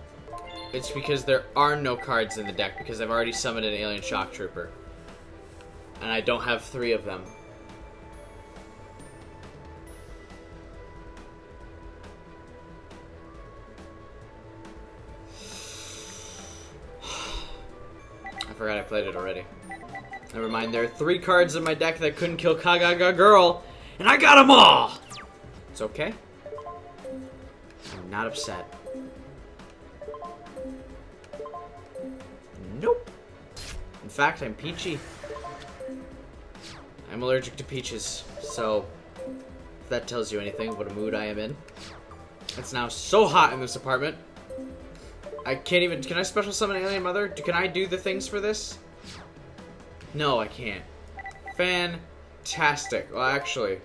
It's because there are no cards in the deck because I've already summoned an Alien Shock Trooper. And I don't have 3 of them. I forgot I played it already. Never mind, there are 3 cards in my deck that couldn't kill Gaga Girl, and I got them all! It's okay. I'm not upset. Nope. In fact, I'm peachy. I'm allergic to peaches, so if that tells you anything, what a mood I am in. It's now so hot in this apartment. I can't even... Can I special summon Alien Mother? Can I do the things for this? No, I can't. Fantastic. Well, actually,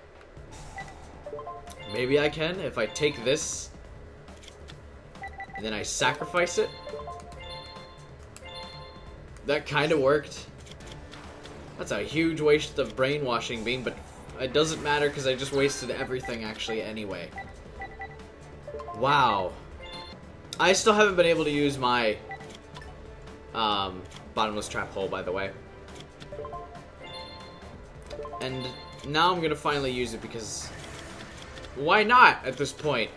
maybe I can if I take this and then I sacrifice it. That kind of worked. That's a huge waste of Brainwashing Beam, but it doesn't matter because I just wasted everything actually anyway. Wow. I still haven't been able to use my Bottomless Trap Hole, by the way. And now I'm gonna finally use it because why not at this point?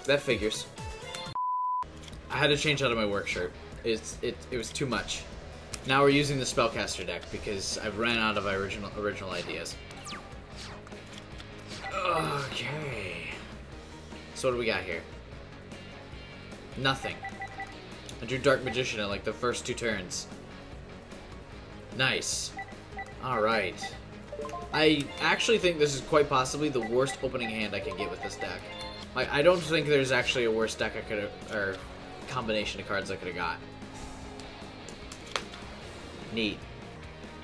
That figures. I had to change out of my work shirt. It was too much. Now we're using the Spellcaster Deck because I've ran out of original ideas. Okay. So what do we got here? Nothing. I drew Dark Magician at like the first 2 turns. Nice. Alright. I actually think this is quite possibly the worst opening hand I can get with this deck. Like, I don't think there's actually a worse deck I could have, or combination of cards I could have got. Neat.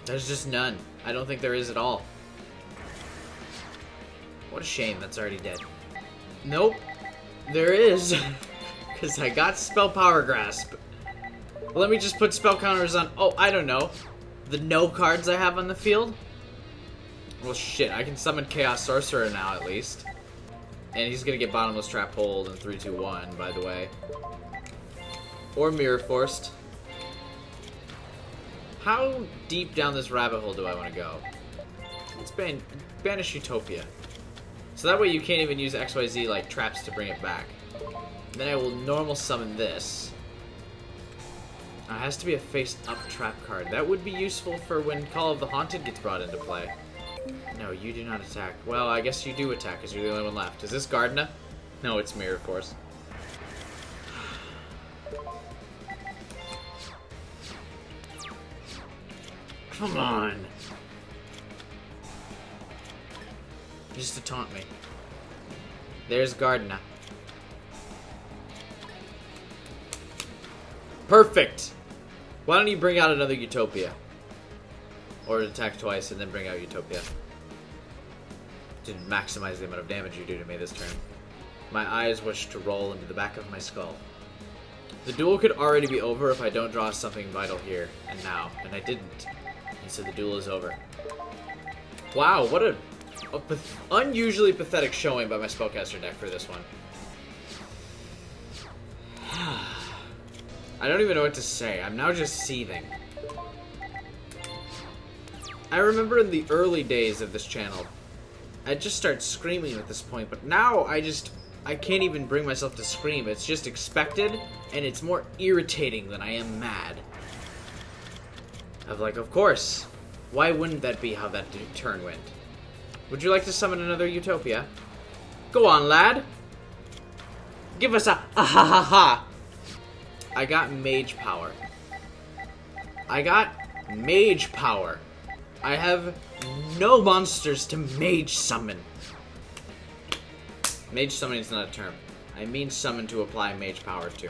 There's just none. I don't think there is at all. What a shame that's already dead. Nope. There is. Because I got Spell Power Grasp. Let me just put spell counters on, oh, I don't know, the no cards I have on the field. Well, shit, I can summon Chaos Sorcerer now, at least. And he's gonna get Bottomless Trap Hold in 3, 2, 1, by the way. Or Mirror Forced. How deep down this rabbit hole do I want to go? Let's banish Utopia. So that way you can't even use XYZ like traps to bring it back. And then I will normal summon this. It has to be a face-up trap card. That would be useful for when Call of the Haunted gets brought into play. No, you do not attack. Well, I guess you do attack because you're the only one left. Is this Gardena? No, it's Mirror Force. Come on. Just to taunt me. There's Gardena. Perfect! Why don't you bring out another Utopia? Or attack twice and then bring out Utopia. Didn't maximize the amount of damage you do to me this turn. My eyes wish to roll into the back of my skull. The duel could already be over if I don't draw something vital here and now, and I didn't. And so the duel is over. Wow, what a unusually pathetic showing by my Spellcaster deck for this one. I don't even know what to say. I'm now just seething. I remember in the early days of this channel, I'd just start screaming at this point, but now I can't even bring myself to scream. It's just expected, and it's more irritating than I am mad. Of course. Why wouldn't that be how that turn went? Would you like to summon another Utopia? Go on, lad. Give us a ha ha ha. I got Mage Power. I have no monsters to Mage Summon. Mage Summoning is not a term. I mean summon to apply Mage Power to.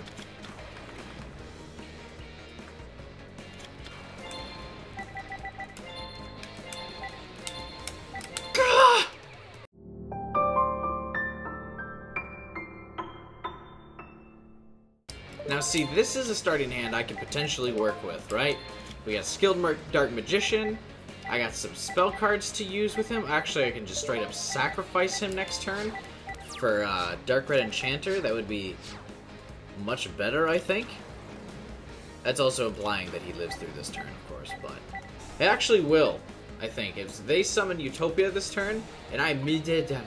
Now see, this is a starting hand I can potentially work with, right? We got Skilled Dark Magician. I got some spell cards to use with him. Actually, I can just straight up sacrifice him next turn for Dark Red Enchanter. That would be much better, I think. That's also implying that he lives through this turn, of course, but it actually will, I think. If they summon Utopia this turn, and I did them.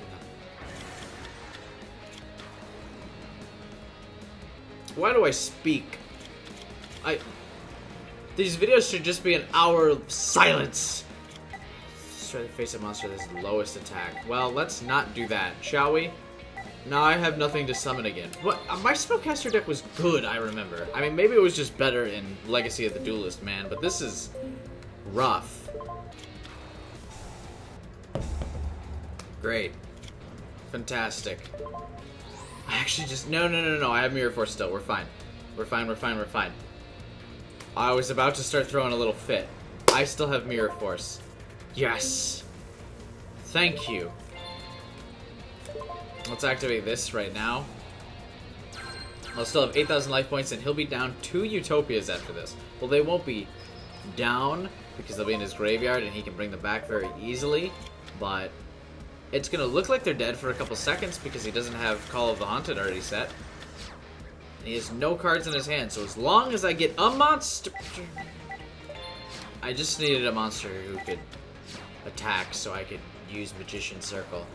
Why do I speak? These videos should just be an hour of silence. Try to face a monster that's the lowest attack. Well, let's not do that, shall we? Now I have nothing to summon again. What? My Spellcaster deck was good, I remember. I mean, maybe it was just better in Legacy of the Duelist, man, but this is rough. Great. Fantastic. I actually just... No. I have Mirror Force still. We're fine. We're fine. I was about to start throwing a little fit. I still have Mirror Force. Yes. Thank you. Let's activate this right now. I'll still have 8,000 life points, and he'll be down 2 Utopias after this. Well, they won't be down, because they'll be in his graveyard, and he can bring them back very easily, but... it's gonna look like they're dead for a couple seconds because he doesn't have Call of the Haunted already set. And he has no cards in his hand, so as long as I get a monster... I just needed a monster who could attack so I could use Magician Circle.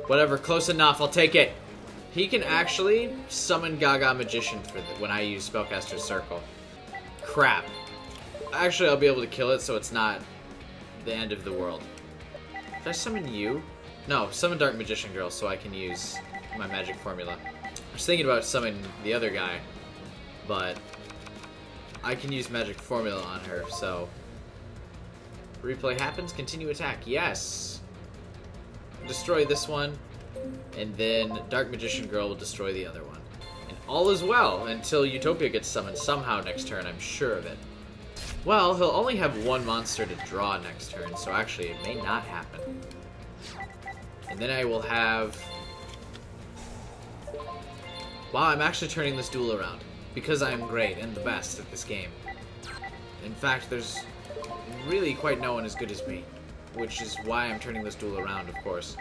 Whatever, close enough, I'll take it. He can actually summon Gaga Magician for when I use Spellcaster Circle. Crap. Actually, I'll be able to kill it, so it's not the end of the world. Did I summon you? No, summon Dark Magician Girl so I can use my magic formula. I was thinking about summoning the other guy, but I can use magic formula on her, so... replay happens, continue attack. Yes! Destroy this one, and then Dark Magician Girl will destroy the other one. And all is well until Utopia gets summoned somehow next turn, I'm sure of it. Well, he'll only have one monster to draw next turn, so actually it may not happen. And then I will have... wow, I'm actually turning this duel around. Because I am great and the best at this game. In fact, there's really quite no one as good as me. Which is why I'm turning this duel around, of course.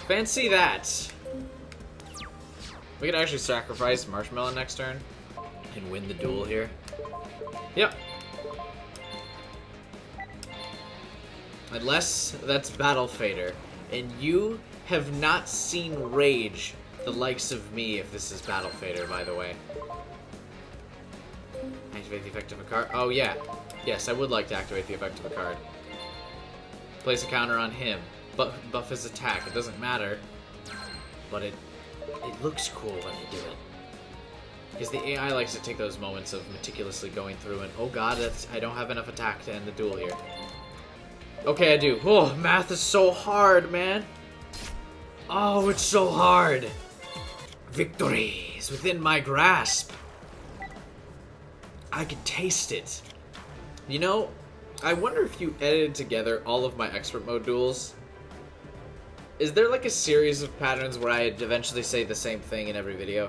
Fancy that! We could actually sacrifice Marshmallow next turn and win the duel here. Yep. Unless that's Battle Fader. And you have not seen Rage the likes of me if this is Battle Fader, by the way. Activate the effect of a card. Oh, yeah. Yes, I would like to activate the effect of a card. Place a counter on him. Buff his attack. It doesn't matter. But it looks cool when you do it. Because the AI likes to take those moments of meticulously going through and, oh god, I don't have enough attack to end the duel here. Okay, I do. Oh, math is so hard, man. Oh, it's so hard. Victory is within my grasp. I can taste it. You know, I wonder if you edited together all of my expert mode duels. Is there like a series of patterns where I eventually say the same thing in every video?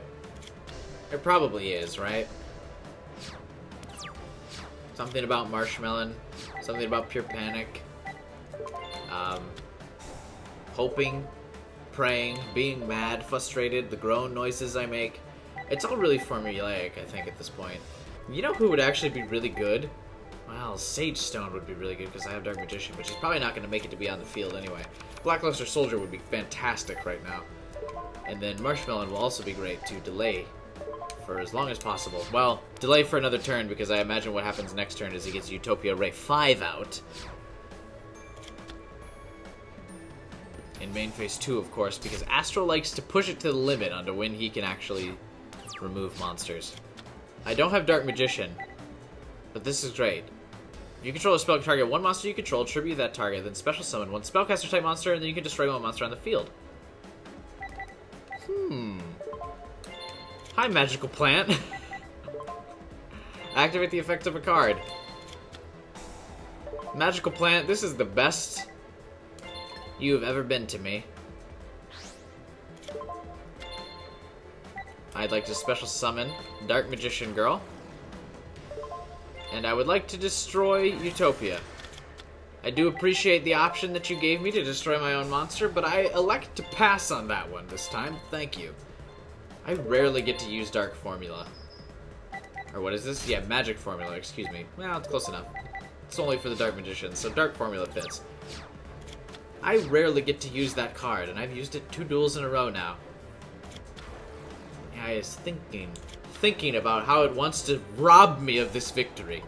There probably is, right? Something about Marshmallow, something about Pure Panic, hoping, praying, being mad, frustrated, the groan noises I make. It's all really formulaic, I think, at this point. You know who would actually be really good? Well, Sage Stone would be really good because I have Dark Magician, but she's probably not going to make it to be on the field anyway. Blackluster Soldier would be fantastic right now. And then Marshmallow will also be great to delay for as long as possible. Well, delay for another turn because I imagine what happens next turn is he gets Utopia Ray 5 out. In main phase 2, of course, because Astral likes to push it to the limit onto when he can actually remove monsters. I don't have Dark Magician, but this is great. You control a spell target one monster you control, tribute that target, then special summon one spellcaster type monster, and then you can destroy one monster on the field. Hi, magical plant. Activate the effect of a card. Magical plant, this is the best you have ever been to me. I'd like to special summon Dark Magician Girl. And I would like to destroy Utopia. I do appreciate the option that you gave me to destroy my own monster, but I elect to pass on that one this time. Thank you. I rarely get to use Dark Formula. Or what is this? Yeah, Magic Formula, excuse me. Well, it's close enough. It's only for the Dark Magician, so Dark Formula fits. I rarely get to use that card, and I've used it 2 duels in a row now. I is thinking about how it wants to rob me of this victory.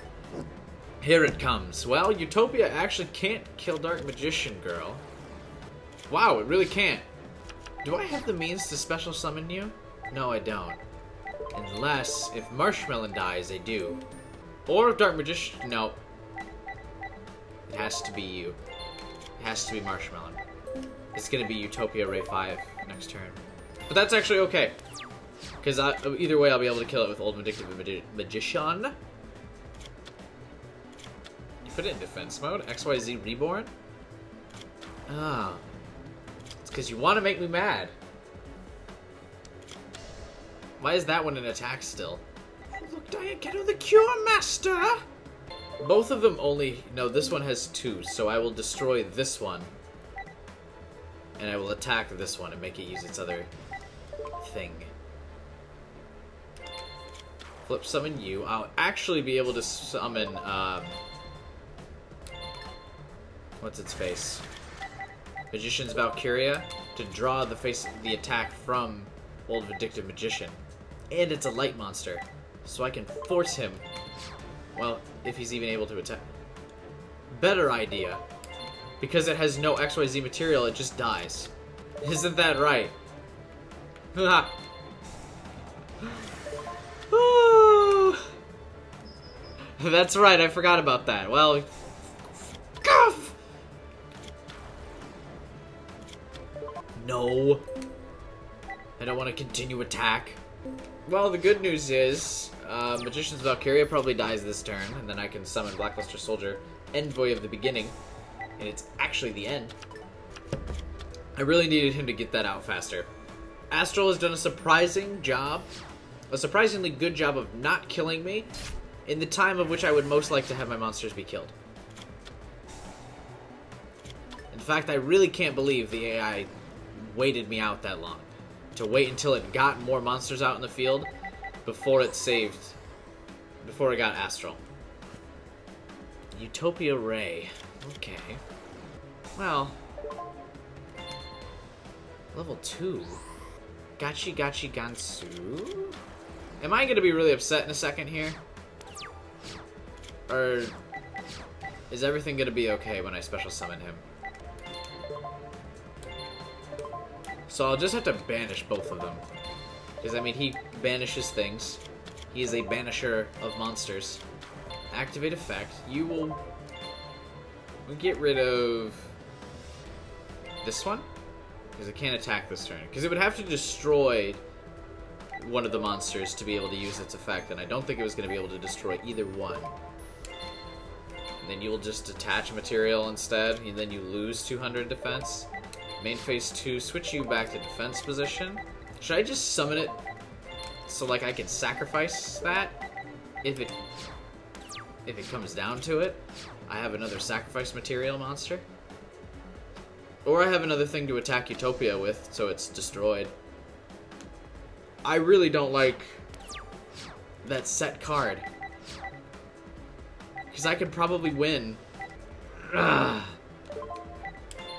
Here it comes. Well, Utopia actually can't kill Dark Magician Girl. Wow, it really can't. Do I have the means to special summon you? No, I don't. Unless, if Marshmallow dies, I do. Or if Dark Magician... No. It has to be you. It has to be Marshmallow. It's gonna be Utopia Ray 5 next turn. But that's actually okay. Because either way, I'll be able to kill it with Old Vindictive Magician. You put it in defense mode? XYZ Reborn? Ah. It's because you want to make me mad. Why is that one an attack still? Oh, look, Diagetto the Cure Master! Both of them only... No, this one has 2, so I will destroy this one. And I will attack this one and make it use its other thing. Flip summon you. I'll actually be able to summon, what's its face? Magician's Valkyria to draw the attack from Old Vindictive Magician. And it's a light monster, so I can force him. Well, if he's even able to attack. Better idea. Because it has no XYZ material, it just dies. Isn't that right? Haha. That's right, I forgot about that. Well, no. I don't want to continue attack. Well, the good news is, Magician's Valkyria probably dies this turn, and then I can summon Blackluster Soldier, Envoy of the Beginning, and it's actually the end. I really needed him to get that out faster. Astral has done a surprising job, a surprisingly good job of not killing me, in the time of which I would most like to have my monsters be killed. In fact, I really can't believe the AI waited me out that long. To wait until it got more monsters out in the field before it saved, before it got Astral. Utopia Ray. Okay. Well, level 2. Gachi Gachi Gansu? Am I going to be really upset in a second here? Or is everything going to be okay when I special summon him? So I'll just have to banish both of them. Because, I mean, he banishes things. He is a banisher of monsters. Activate effect. You will get rid of this one. Because it can't attack this turn. Because it would have to destroy one of the monsters to be able to use its effect. And I don't think it was going to be able to destroy either one. And then you will just attach material instead. And then you lose 200 defense. Main phase 2, switch you back to defense position. Should I just summon it so like I can sacrifice that? If it comes down to it, I have another sacrifice material monster. Or I have another thing to attack Utopia with, so it's destroyed. I really don't like that set card. Because I could probably win. Ugh.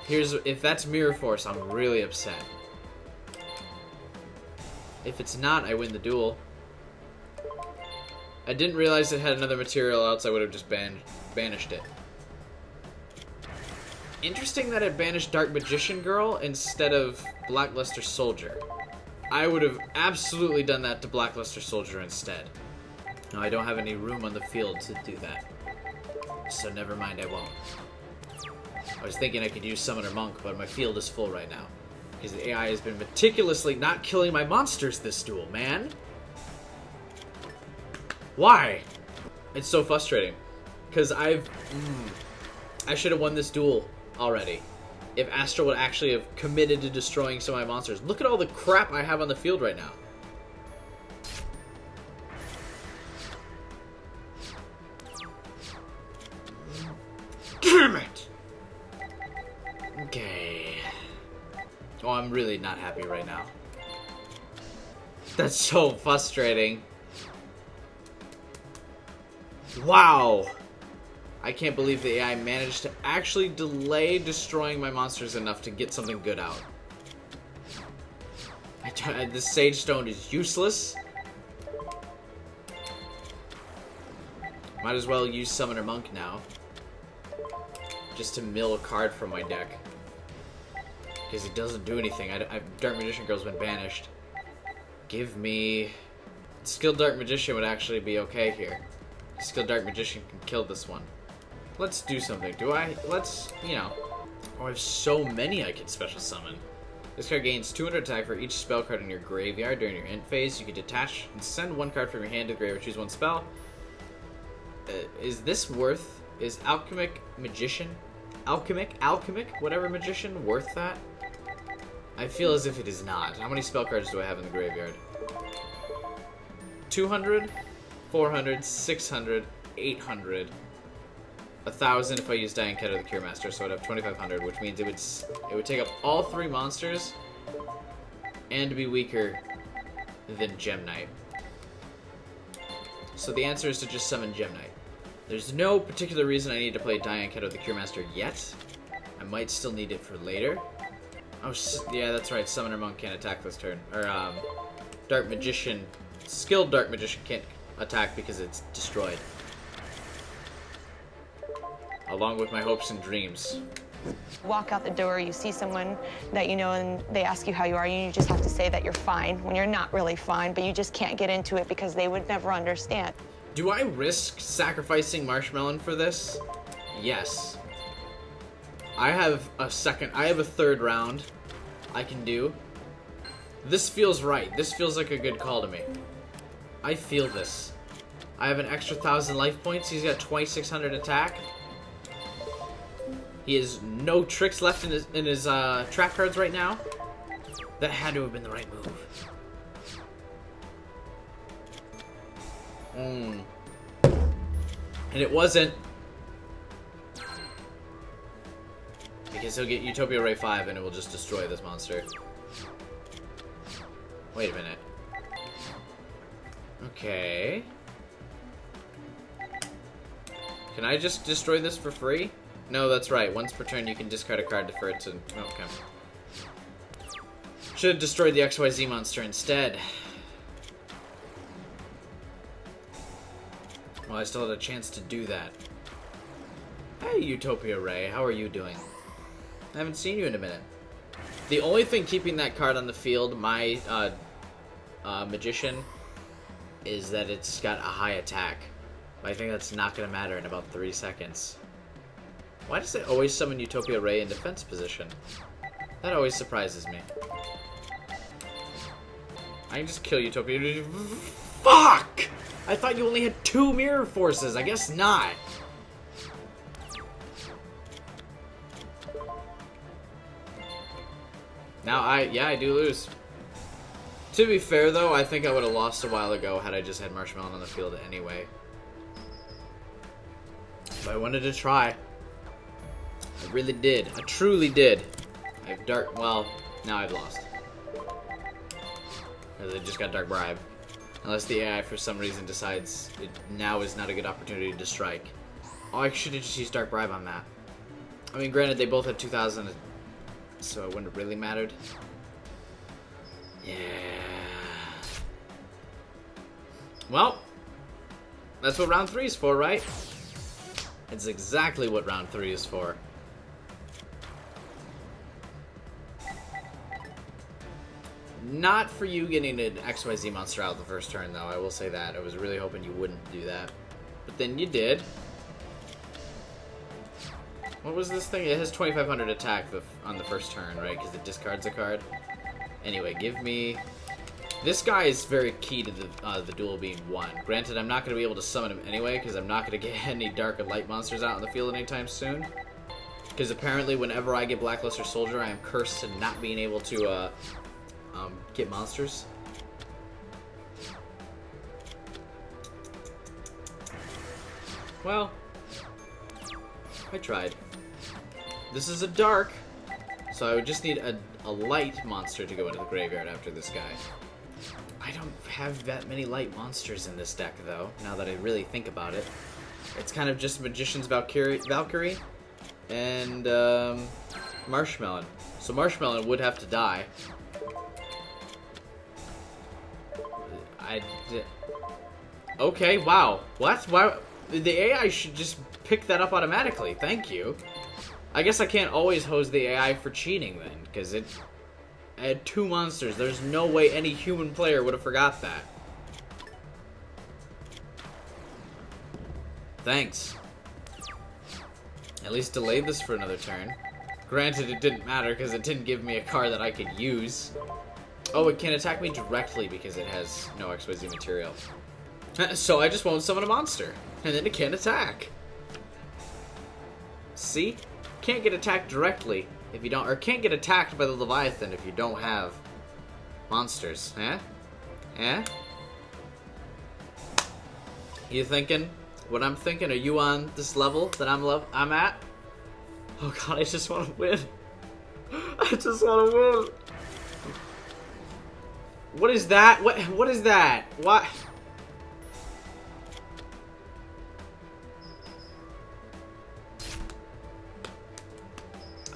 If that's Mirror Force, I'm really upset. If it's not, I win the duel. I didn't realize it had another material, else I would have just banished it. Interesting that it banished Dark Magician Girl instead of Blackluster Soldier. I would have absolutely done that to Blackluster Soldier instead. No, I don't have any room on the field to do that. So never mind, I won't. I was thinking I could use Summoner Monk, but my field is full right now. Because the AI has been meticulously not killing my monsters this duel, man. Why? It's so frustrating. Because I should have won this duel already. If Astral would actually have committed to destroying some of my monsters. Look at all the crap I have on the field right now. Damn it! Okay. Oh, I'm really not happy right now. That's so frustrating. Wow! I can't believe the AI managed to actually delay destroying my monsters enough to get something good out. The Sage Stone is useless. Might as well use Summoner Monk now. Just to mill a card from my deck. Because it doesn't do anything. Dark Magician Girl's been banished. Give me... Skilled Dark Magician would actually be okay here. Skilled Dark Magician can kill this one. Let's do something. Let's, you know... Oh, I have so many I can special summon. This card gains 200 attack for each spell card in your graveyard during your end phase. You can detach and send one card from your hand to the graveyard. Choose one spell. Is this worth... Is Alchemic Magician... Alchemic? Whatever Magician worth that? I feel as if it is not. How many spell cards do I have in the graveyard? 200, 400, 600, 800, 1,000 if I use Dying Cat or the Cure Master, so I'd have 2,500, which means it would take up all 3 monsters and be weaker than Gem Knight. So the answer is to just summon Gem Knight. There's no particular reason I need to play Dying Cat or the Cure Master yet. I might still need it for later. Oh, yeah, that's right. Summoner Monk can't attack this turn. Or, Dark Magician... Skilled Dark Magician can't attack because it's destroyed. Along with my hopes and dreams. Walk out the door, you see someone that you know, and they ask you how you are, and you just have to say that you're fine when you're not really fine, but you just can't get into it because they would never understand. Do I risk sacrificing Marshmallow for this? Yes. I have a 3rd round I can do. This feels right. This feels like a good call to me. I feel this. I have an extra 1,000 life points. He's got 2,600 attack. He has no tricks left in his trap cards right now. That had to have been the right move. And it wasn't. Because he'll get Utopia Ray 5 and it will just destroy this monster. Wait a minute. Okay. Can I just destroy this for free? No, that's right. Once per turn you can discard a card for it to... Okay. Should have destroyed the XYZ monster instead. Well, I still had a chance to do that. Hey, Utopia Ray, how are you doing? I haven't seen you in a minute. The only thing keeping that card on the field, my Magician, is that it's got a high attack. But I think that's not going to matter in about 3 seconds. Why does it always summon Utopia Ray in defense position? That always surprises me. I can just kill Utopia. Fuck! I thought you only had 2 mirror forces. I guess not. Now I do lose. To be fair though, I think I would have lost a while ago had I just had Marshmallow on the field anyway. But I wanted to try. I really did. I truly did. I've well, now I've lost. Because I just got Dark Bribe. Unless the AI for some reason decides it now is not a good opportunity to strike. Oh, I should have just used Dark Bribe on that. I mean, granted, they both had 2,000, so it wouldn't have really mattered. Yeah. Well, that's what round 3 is for, right? It's exactly what round 3 is for. Not for you getting an XYZ monster out the first turn, though. I will say that. I was really hoping you wouldn't do that. But then you did. What was this thing? It has 2,500 attack on the first turn, right? Because it discards a card. Anyway, give me... This guy is very key to the duel being won. Granted, I'm not going to be able to summon him anyway, because I'm not going to get any dark and light monsters out on the field anytime soon. Because apparently, whenever I get Blackluster Soldier, I am cursed to not being able to... get monsters. Well, I tried. This is a dark, so I would just need a light monster to go into the graveyard after this guy. I don't have that many light monsters in this deck, though, now that I really think about it. It's kind of just Magician's Valkyrie and Marshmallow. So Marshmallow would have to die. Okay, wow. What? Why? The AI should just pick that up automatically. Thank you. I guess I can't always hose the AI for cheating then, because it had 2 monsters. There's no way any human player would have forgot that. Thanks. At least delayed this for another turn. Granted, it didn't matter because it didn't give me a card that I could use. Oh, it can attack me directly because it has no XYZ material. So I just won't summon a monster. And then it can't attack. See? Can't get attacked directly if you don't... Or can't get attacked by the Leviathan if you don't have monsters. Eh? Eh? You thinking what I'm thinking? Are you on this level that I'm at? Oh god, I just want to win. I just want to win. What is that? What is that? What?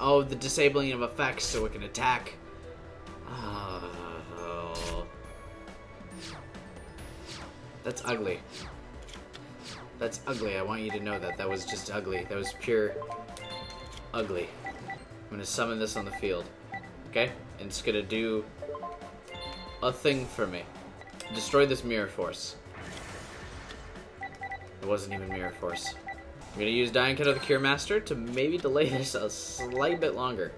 Oh, the disabling of effects so it can attack. Oh. That's ugly. That's ugly. I want you to know that. That was just ugly. That was pure ugly. I'm gonna summon this on the field. Okay? And it's gonna do a thing for me. Destroy this Mirror Force. It wasn't even Mirror Force. I'm gonna use Dying Cut of the Cure Master to maybe delay this a slight bit longer.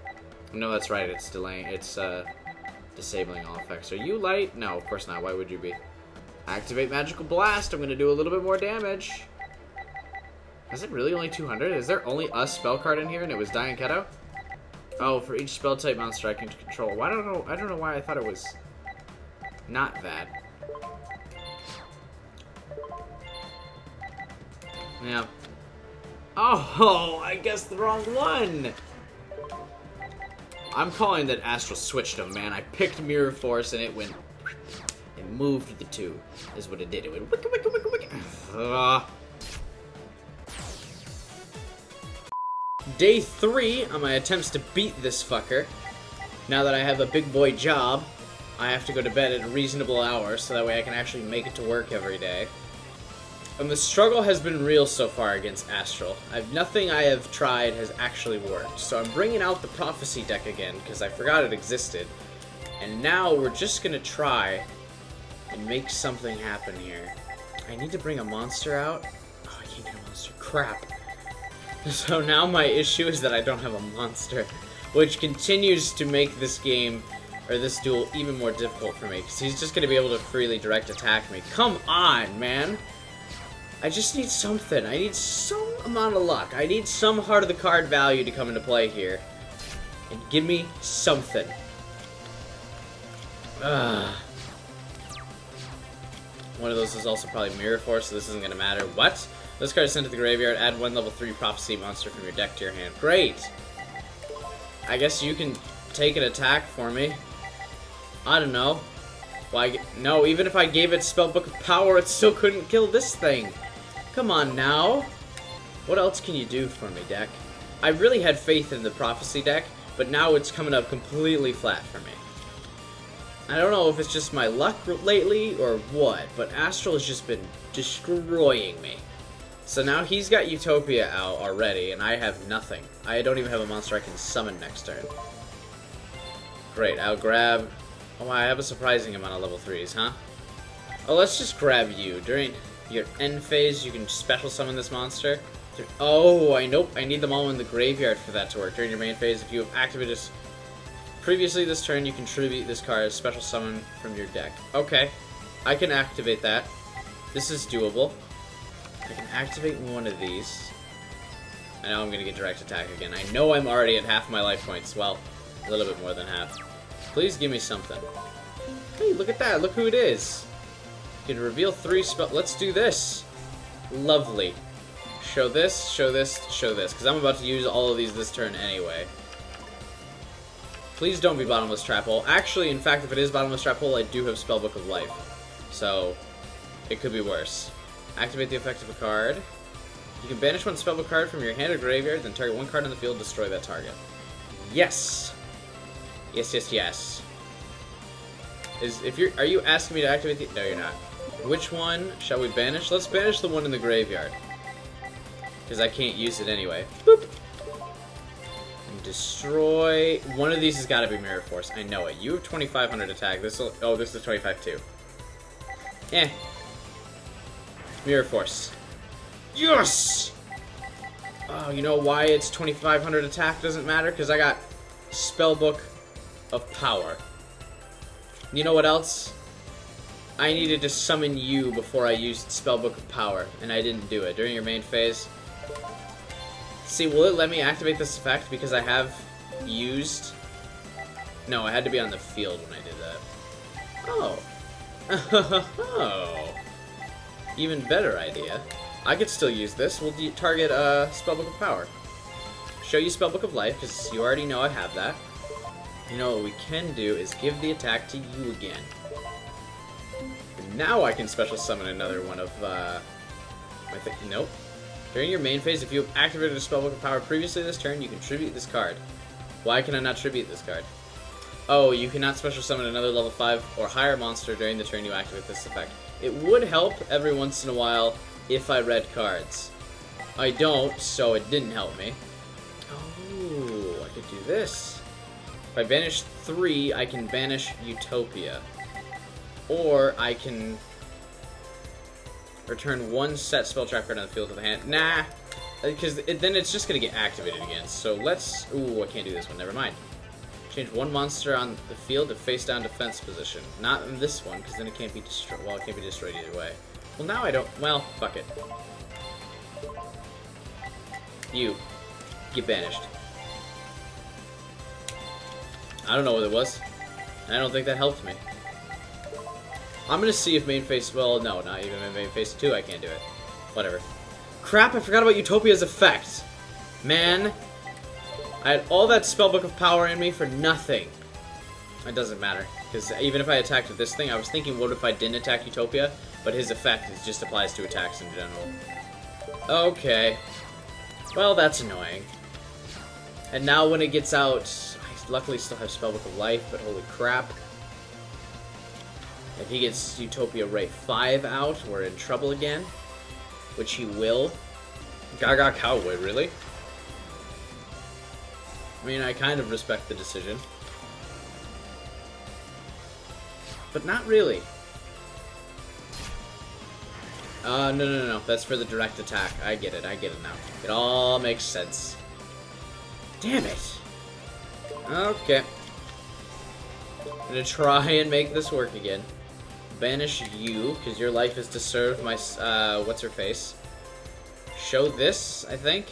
No, that's right. It's delaying. It's disabling all effects. Are you light? No, of course not. Why would you be? Activate Magical Blast. I'm gonna do a little bit more damage. Is it really only 200? Is there only a spell card in here and it was Dying Keto? Oh, for each spell type monster I can control. Well, I don't know why I thought it was not that. Yeah. Oh, I guessed the wrong one! I'm calling that Astral switched them, man. I picked Mirror Force and it went... It moved the two, is what it did. It went wicka, wicka, wicka, wicka. Day 3 on my attempts to beat this fucker. Now that I have a big boy job, I have to go to bed at a reasonable hour so that way I can actually make it to work every day. And the struggle has been real so far against Astral. Nothing I have tried has actually worked. So I'm bringing out the Prophecy deck again because I forgot it existed. And now we're just going to try and make something happen here. I need to bring a monster out. Oh, I can't get a monster. Crap. So now my issue is that I don't have a monster, which continues to make this game, or this duel, even more difficult for me, because he's just going to be able to freely direct attack me. Come on, man! I just need something. I need some amount of luck. I need some heart of the card value to come into play here. And give me something. Ugh. One of those is also probably Mirror Force, so this isn't going to matter. What? This card is sent to the graveyard. Add one level 3 Prophecy monster from your deck to your hand. Great! I guess you can take an attack for me. I don't know. Why? No, even if I gave it Spellbook of Power, it still couldn't kill this thing. Come on now. What else can you do for me, deck? I really had faith in the Prophecy deck, but now it's coming up completely flat for me. I don't know if it's just my luck lately or what, but Astral has just been destroying me. So now he's got Utopia out already, and I have nothing. I don't even have a monster I can summon next turn. Great, I'll grab... Oh, I have a surprising amount of level 3s, huh? Oh, let's just grab you. During your end phase, you can special summon this monster. Oh, nope, I need them all in the graveyard for that to work. During your main phase, if you have activated this previously this turn, you can tribute this card as special summon from your deck. Okay, I can activate that. This is doable. I can activate one of these. I know I'm going to get direct attack again. I know I'm already at half my life points. Well, a little bit more than half. Please give me something. Hey, look at that. Look who it is. You can reveal 3 spell. Let's do this. Lovely. Show this, show this, show this. Because I'm about to use all of these this turn anyway. Please don't be Bottomless Trap Hole. Actually, in fact, if it is Bottomless Trap Hole, I do have Spellbook of Life. So, it could be worse. Activate the effect of a card. You can banish one Spellbook card from your hand or graveyard, then target one card on the field, destroy that target. Yes! Yes, yes, yes. Are you asking me to activate the... No, you're not. Which one shall we banish? Let's banish the one in the graveyard. Because I can't use it anyway. Boop! And destroy... One of these has got to be Mirror Force. I know it. You have 2,500 attack. Oh, this is 25 too. Eh. Mirror Force. Yes! Oh, you know why it's 2,500 attack doesn't matter? Because I got Spellbook of Power. You know what else? I needed to summon you before I used Spellbook of Power, and I didn't do it. During your main phase. See, will it let me activate this effect because I have used... No, I had to be on the field when I did that. Oh. Oh. Even better idea. I could still use this. We'll target Spellbook of Power. Show you Spellbook of Life, because you already know I have that. You know what we can do is give the attack to you again. And now I can special summon another one of, Nope. During your main phase, if you have activated a Spellbook of Power previously this turn, you can tribute this card. Why can I not tribute this card? Oh, you cannot special summon another level 5 or higher monster during the turn you activate this effect. It would help every once in a while if I read cards. I don't, so it didn't help me. Oh, I could do this. If I banish 3, I can banish Utopia. Or I can return 1 set spell trap card on the field to the hand. Nah, because then it's just going to get activated again. So let's... Ooh, I can't do this one. Never mind. Change 1 monster on the field to face down defense position. Not in this one, because then it can't be destroyed. Well, it can't be destroyed either way. Well, now I don't... Well, fuck it. You. Get banished. I don't know what it was. I don't think that helped me. I'm gonna see if main phase... Well, no, not even main phase 2, I can't do it. Whatever. Crap, I forgot about Utopia's effect. Man, I had all that Spellbook of Power in me for nothing. It doesn't matter, because even if I attacked with this thing, I was thinking, what if I didn't attack Utopia? But his effect just applies to attacks in general. Okay. Well, that's annoying. And now when it gets out, I luckily still have Spellbook of Life, but holy crap. If he gets Utopia Ray 5 out, we're in trouble again. Which he will. Gaga Cowboy, really? I mean, I kind of respect the decision. But not really. No. That's for the direct attack. I get it now. It all makes sense. Damn it. Okay. I'm gonna try and make this work again. Banish you, because your life is to serve my, what's-her-face. Show this, I think.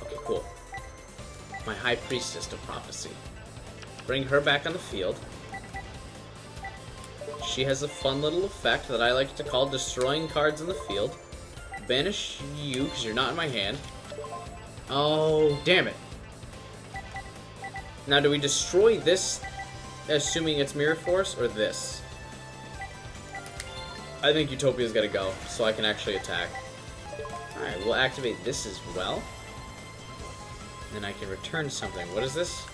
Okay, cool. My High Priestess of Prophecy. Bring her back on the field. She has a fun little effect that I like to call destroying cards in the field. Banish you, because you're not in my hand. Oh, damn it. Now, do we destroy this, assuming it's Mirror Force, or this? I think Utopia's gotta go, so I can actually attack. Alright, we'll activate this as well. And then I can return something. What is this?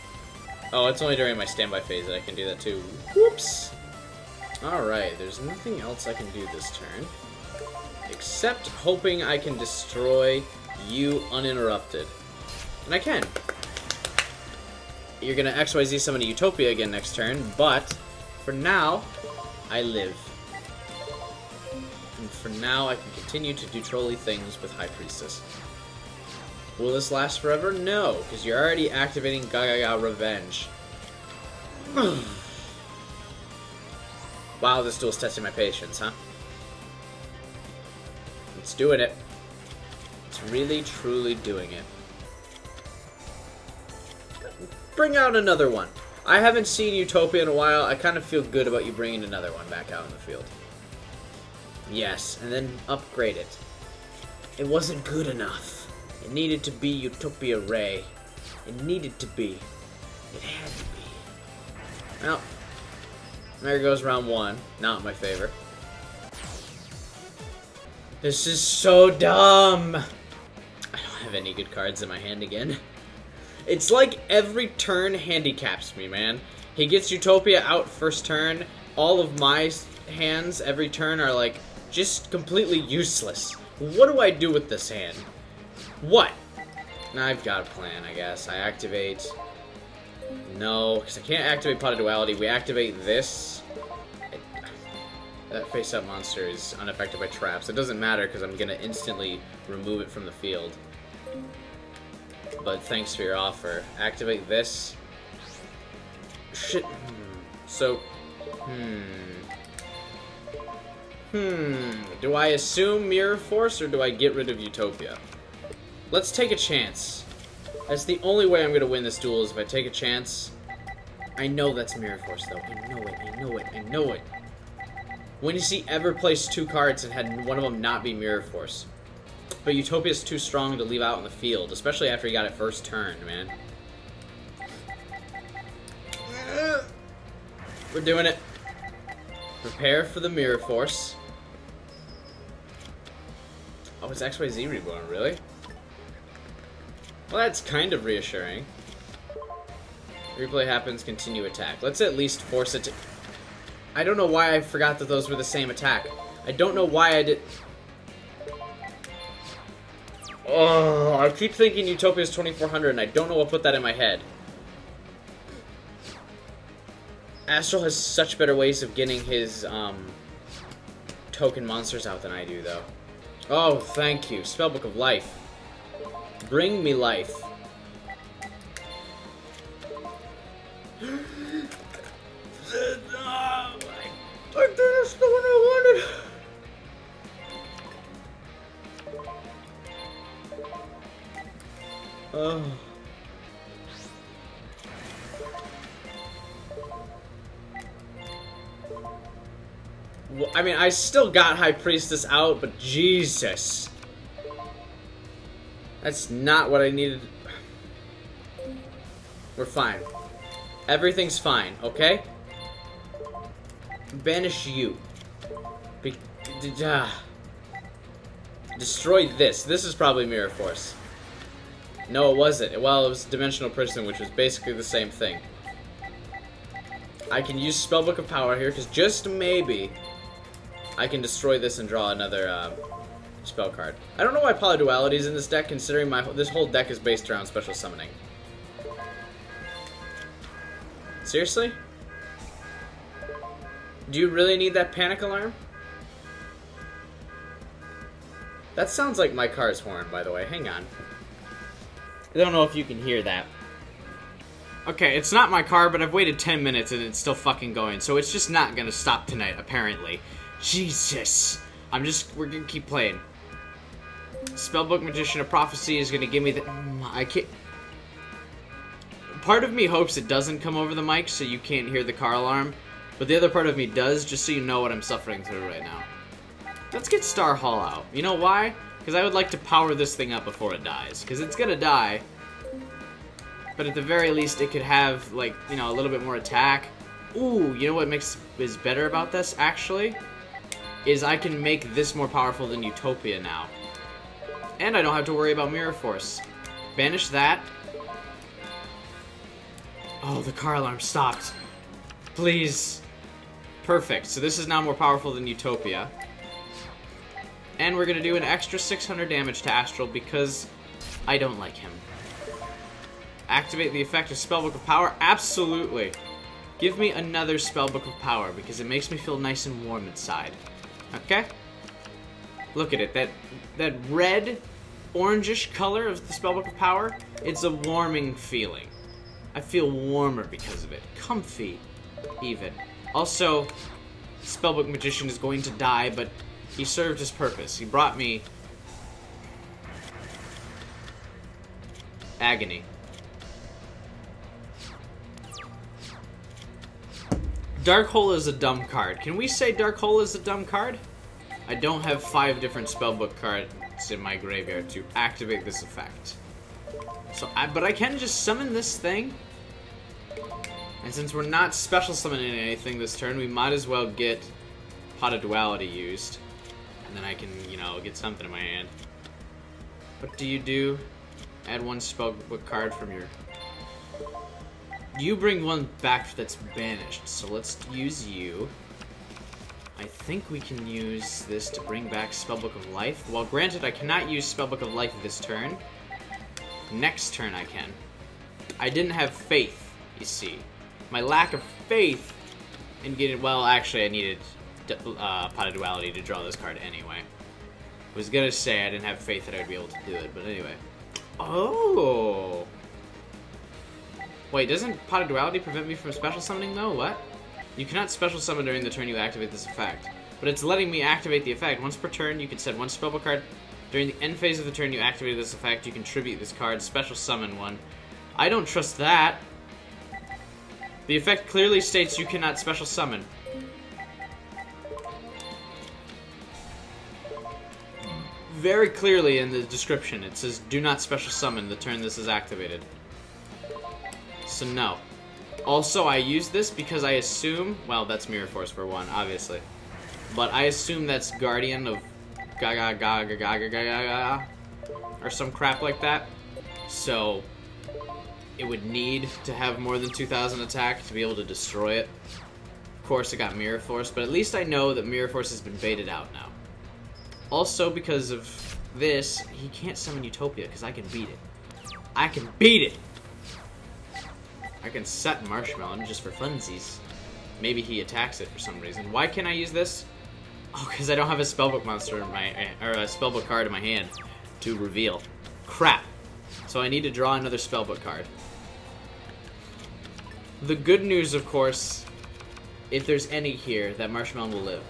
Oh, it's only during my standby phase that I can do that too. Whoops! Alright, there's nothing else I can do this turn. Except hoping I can destroy you uninterrupted. And I can. You're gonna XYZ summon a Utopia again next turn, but for now, I live. And for now, I can continue to do trolly things with High Priestess. Will this last forever? No, because you're already activating Gaga Revenge. Wow, this duel's testing my patience, huh? It's doing it. It's really, truly doing it. Bring out another one. I haven't seen Utopia in a while. I kind of feel good about you bringing another one back out in the field. Yes, and then upgrade it. It wasn't good enough. It needed to be Utopia Ray. It needed to be. It had to be. Well, there goes round one. Not my favorite. This is so dumb. I don't have any good cards in my hand again. It's like every turn handicaps me, man. He gets Utopia out first turn. All of my hands every turn are like just completely useless. What do I do with this hand? What? I've got a plan, I guess. I activate... No, because I can't activate Pot of Duality. We activate this. That face-up monster is unaffected by traps. It doesn't matter because I'm going to instantly remove it from the field. But thanks for your offer. Activate this. Shit. So... Do I assume Mirror Force, or do I get rid of Utopia? Let's take a chance. That's the only way I'm going to win this duel, is if I take a chance. I know that's Mirror Force, though. I know it, I know it, I know it. When has he ever placed two cards and had one of them not be Mirror Force? But Utopia's too strong to leave out in the field, especially after he got it first turn, man. We're doing it. Prepare for the Mirror Force. Oh, it's XYZ Reborn, really? Well, that's kind of reassuring. Replay happens, continue attack. Let's at least force it to... I don't know why I forgot that those were the same attack. I don't know why I did... Oh, I keep thinking Utopia's 2400 and I don't know what put that in my head. Astral has such better ways of getting his, token monsters out than I do, though. Oh, thank you. Spellbook of Life. Bring me life. I think that's the one I wanted. Oh. Well, I mean, I still got High Priestess out, but Jesus. That's not what I needed. We're fine. Everything's fine, okay? Banish you. Destroy this. This is probably Mirror Force. No, it wasn't. Well, it was Dimensional Prison, which was basically the same thing. I can use Spellbook of Power here, because just maybe I can destroy this and draw another spell card. I don't know why Duality is in this deck, considering this whole deck is based around special summoning. Seriously? Do you really need that panic alarm? That sounds like my car's horn, by the way. Hang on. I don't know if you can hear that. Okay, it's not my car, but I've waited 10 minutes and it's still fucking going, so it's just not gonna stop tonight, apparently. Jesus. We're gonna keep playing. Spellbook Magician of Prophecy is gonna give me the... I can't... Part of me hopes it doesn't come over the mic so you can't hear the car alarm, but the other part of me does, just so you know what I'm suffering through right now. Let's get Star Hall out. You know why? Because I would like to power this thing up before it dies. Because it's gonna die. But at the very least, it could have, like, you know, a little bit more attack. Ooh, you know what is better about this, actually? Is I can make this more powerful than Utopia now. And I don't have to worry about Mirror Force. Banish that. Oh, the car alarm stopped. Please. Perfect. So this is now more powerful than Utopia. And we're going to do an extra 600 damage to Astral because I don't like him. Activate the effect of Spellbook of Power? Absolutely. Give me another Spellbook of Power because it makes me feel nice and warm inside. Okay? Look at it. That red, orangish color of the Spellbook of Power, it's a warming feeling. I feel warmer because of it. Comfy, even. Also, Spellbook Magician is going to die, but he served his purpose. He brought me agony. Dark Hole is a dumb card. Can we say Dark Hole is a dumb card? I don't have 5 different Spellbook cards in my graveyard to activate this effect. So, but I can just summon this thing. And since we're not special summoning anything this turn, we might as well get Pot of Duality used. And then I can, you know, get something in my hand. What do you do? Add 1 Spellbook card from your... You bring 1 back that's banished, so let's use you. I think we can use this to bring back Spellbook of Life. Well, granted, I cannot use Spellbook of Life this turn. Next turn I can. I didn't have faith, you see. My lack of faith in getting... Well, actually, I needed Pot of Duality to draw this card anyway. I was gonna say I didn't have faith that I'd be able to do it, but anyway. Oh! Wait, doesn't Pot of Duality prevent me from special summoning, though? What? You cannot special summon during the turn you activate this effect. But it's letting me activate the effect. Once per turn, you can set 1 Spellbook card. During the end phase of the turn you activate this effect, you can tribute this card, special summon 1. I don't trust that. The effect clearly states you cannot special summon. Very clearly in the description, it says, do not special summon the turn this is activated. So no. Also, I use this because I assume... Well, that's Mirror Force for 1, obviously. But I assume that's Guardian of Gaga, or some crap like that. So, it would need to have more than 2,000 attack to be able to destroy it. Of course, I got Mirror Force, but at least I know that Mirror Force has been baited out now. Also, because of this, he can't summon Utopia, because I can beat it. I can beat it! I can set Marshmallow just for funsies. Maybe he attacks it for some reason. Why can't I use this? Oh, because I don't have a Spellbook monster in my... or a Spellbook card in my hand to reveal. Crap. So I need to draw another Spellbook card. The good news, of course, if there's any here, that Marshmallow will live.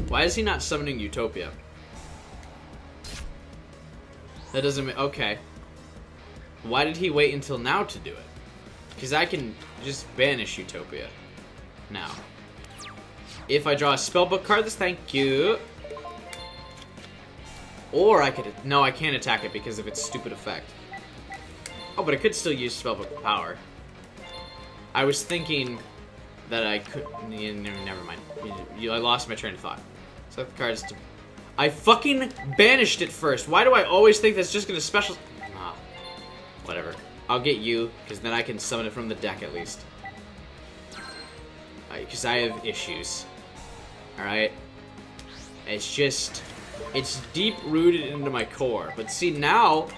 Why is he not summoning Utopia? That doesn't make... Okay. Why did he wait until now to do it? Because I can just banish Utopia now. If I draw a Spellbook card, thank you. Or I could... No, I can't attack it because of its stupid effect. Oh, but I could still use Spellbook of Power. I was thinking that I could... Never mind. I lost my train of thought. So the cards to... I fucking banished it first. Why do I always think that's just gonna special... Ah, whatever. I'll get you, because then I can summon it from the deck at least. Because I have issues. Alright? It's just... It's deep-rooted into my core. But see, now,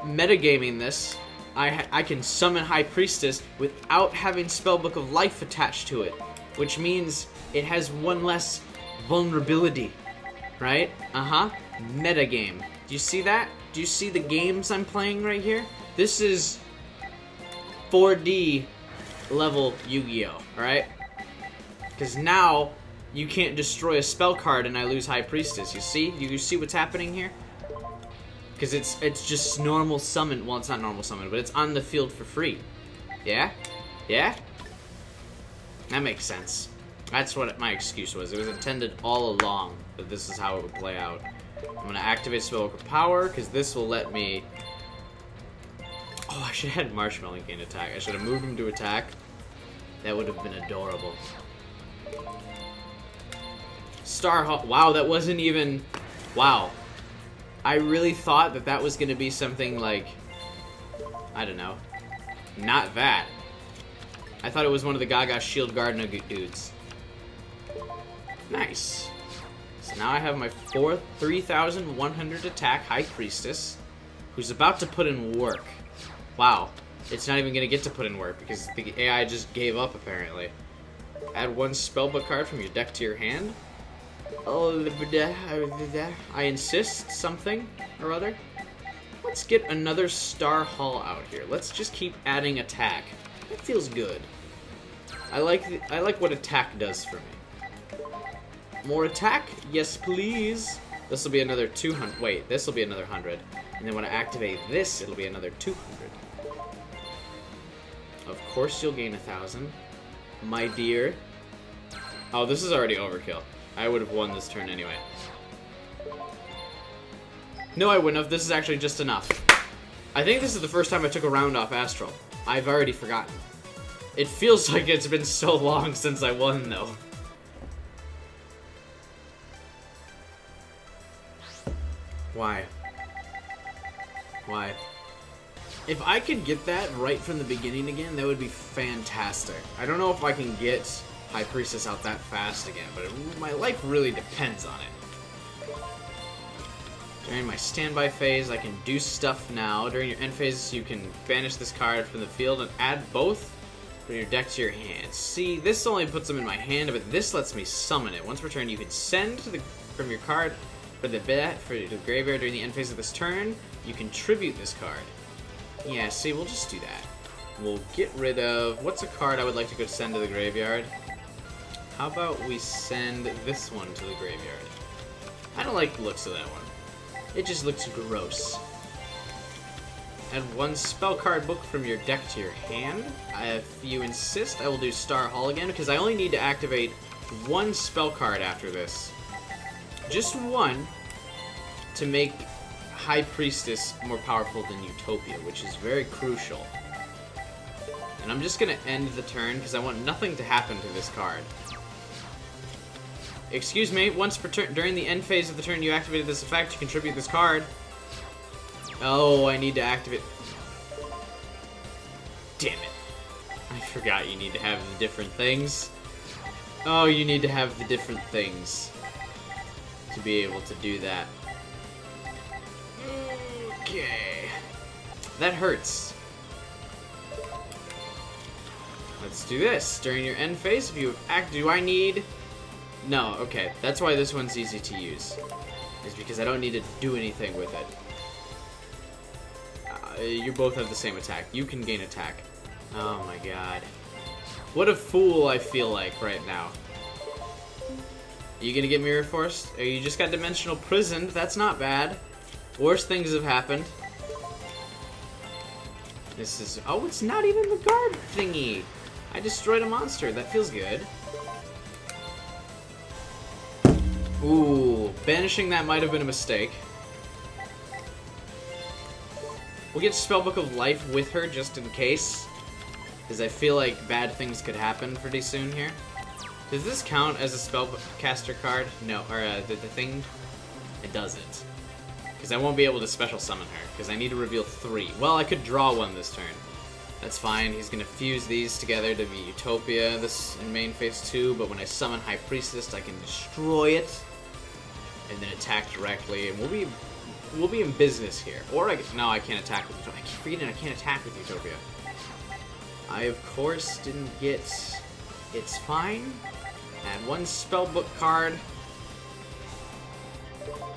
metagaming this, I can summon High Priestess without having Spellbook of Life attached to it. Which means it has one less vulnerability. Right? Uh-huh. Metagame. Do you see that? Do you see the games I'm playing right here? This is 4D level Yu-Gi-Oh! Alright? Because now, you can't destroy a spell card and I lose High Priestess. You see? You see what's happening here? Because it's just normal summon. Well, it's not normal summon, but it's on the field for free. Yeah? Yeah? That makes sense. That's what my excuse was. It was intended all along that this is how it would play out. I'm going to activate Spellbook of Power, because this will let me... Oh, I should have had Marshmallow gain attack. I should have moved him to attack. That would have been adorable. Starhawk. Wow, that wasn't even... Wow. I really thought that that was going to be something like... I don't know. Not that. I thought it was one of the Gaga Shield Gardener dudes. Nice. So now I have my 3,100 attack High Priestess, who's about to put in work. Wow. It's not even going to get to put in work, because the AI just gave up, apparently. Add one spellbook card from your deck to your hand. Oh, I insist, something or other. Let's get another Star Hall out here. Let's just keep adding attack. That feels good. I like what attack does for me. More attack? Yes, please. This will be another 200. Wait, this will be another 100. And then when I activate this, it'll be another 200. Of course you'll gain 1,000. My dear. Oh, this is already overkill. I would have won this turn anyway. No, I wouldn't have. This is actually just enough. I think this is the first time I took a round off Astral. I've already forgotten. It feels like it's been so long since I won, though. Why? Why? If I could get that right from the beginning again, that would be fantastic. I don't know if I can get High Priestess out that fast again, but my life really depends on it. During my standby phase, I can do stuff now. During your end phase, you can banish this card from the field and add both from your deck to your hand. See, this only puts them in my hand, but this lets me summon it. Once per turn, you can send from your card for the graveyard during the end phase of this turn. You can tribute this card. Yeah, see, we'll just do that. We'll get rid of... What's a card I would like to go send to the graveyard? How about we send this one to the graveyard? I don't like the looks of that one. It just looks gross. Add one spell card book from your deck to your hand. If you insist, I will do Star Hall again, because I only need to activate one spell card after this. Just one, to make High Priestess more powerful than Utopia, which is very crucial. And I'm just going to end the turn, because I want nothing to happen to this card. Excuse me, once per turn, during the end phase of the turn you activated this effect, you contribute this card. Oh, I need to activate... Damn it. I forgot you need to have the different things. Oh, you need to have the different things to be able to do that. Okay. That hurts. Let's do this. During your end phase, if you act... Do I need... No, okay. That's why this one's easy to use. Is because I don't need to do anything with it. You both have the same attack. You can gain attack. Oh my god. What a fool I feel like right now. Are you gonna get Mirror Forced? Or you just got Dimensional Prisoned? That's not bad. Worse things have happened. This is... Oh, it's not even the guard thingy. I destroyed a monster. That feels good. Ooh, banishing that might have been a mistake. We'll get Spellbook of Life with her just in case, because I feel like bad things could happen pretty soon here. Does this count as a Spellcaster card? No, or the thing? It doesn't. Because I won't be able to special summon her, because I need to reveal 3. Well, I could draw one this turn. That's fine. He's going to fuse these together to be Utopia this in main phase 2, but when I summon High Priestess, I can destroy it, and then attack directly, and we'll be in business here. Or no, I can't attack with Utopia. I keep forgetting I can't attack with Utopia. I, of course, didn't get... It's fine. Add 1 Spellbook card.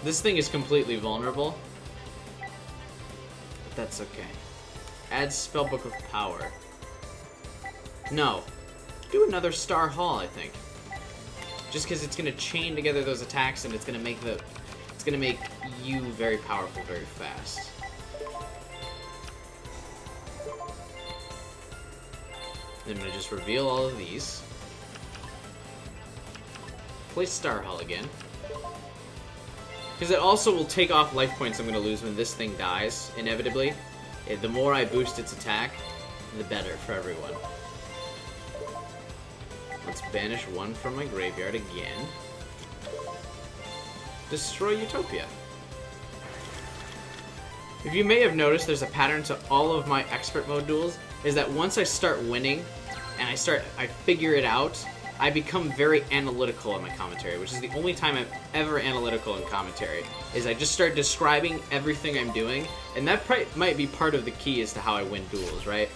This thing is completely vulnerable, but that's okay. Add Spellbook of Power. No. Do another Star Hall, I think. Just because it's going to chain together those attacks, and it's going to make you very powerful very fast. Then I'm going to just reveal all of these. Play Star Hall again. Because it also will take off life points I'm going to lose when this thing dies, inevitably. The more I boost its attack, the better for everyone. Let's banish 1 from my graveyard again. Destroy Utopia. If you may have noticed, there's a pattern to all of my expert mode duels, is that once I start winning, and I figure it out, I become very analytical in my commentary, which is the only time I'm ever analytical in commentary, is I just start describing everything I'm doing, and that might be part of the key as to how I win duels, right?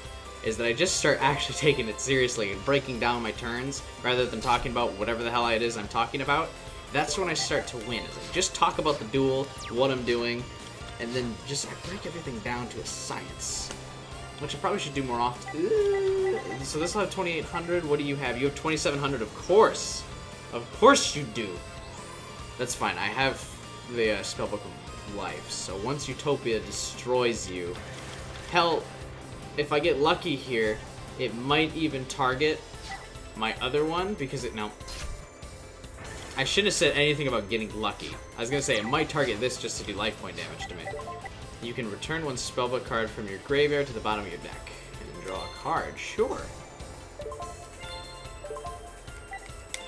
Is that I just start actually taking it seriously and breaking down my turns, rather than talking about whatever the hell it is I'm talking about. That's when I start to win, is I just talk about the duel, what I'm doing, and then just I break everything down to a science. Which I probably should do more often. So this will have 2,800. What do you have? You have 2,700, of course. Of course you do. That's fine. I have the Spellbook of Life. So once Utopia destroys you... Hell, if I get lucky here, it might even target my other one, because it... No. I shouldn't have said anything about getting lucky. I was going to say, it might target this just to do life point damage to me. You can return 1 Spellbook card from your graveyard to the bottom of your deck. And draw a card. Sure.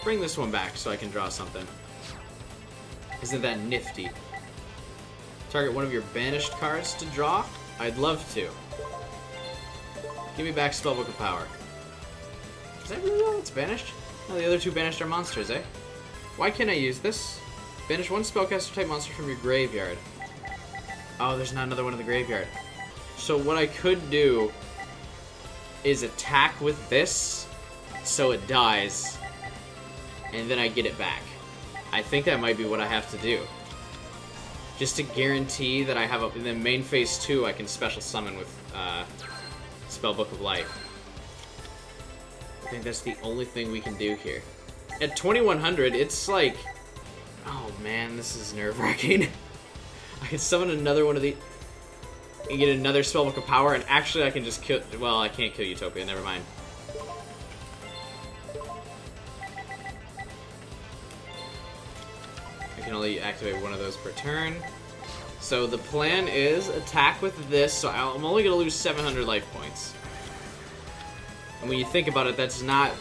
Bring this one back so I can draw something. Isn't that nifty? Target 1 of your banished cards to draw? I'd love to. Give me back Spellbook of Power. Is that really all that's banished? No, the other 2 banished are monsters, eh? Why can't I use this? Banish 1 Spellcaster type monster from your graveyard. Oh, there's not another one in the graveyard. So what I could do is attack with this so it dies, and then I get it back. I think that might be what I have to do. Just to guarantee that I have in the main phase 2 I can special summon with Spellbook of Life. I think that's the only thing we can do here. At 2,100, it's like... Oh man, this is nerve-wracking. I can summon another one of these and get another Spellbook of Power, and actually I can just kill... Well, I can't kill Utopia, never mind. I can only activate 1 of those per turn. So the plan is attack with this, so I'm only going to lose 700 life points. And when you think about it, that's not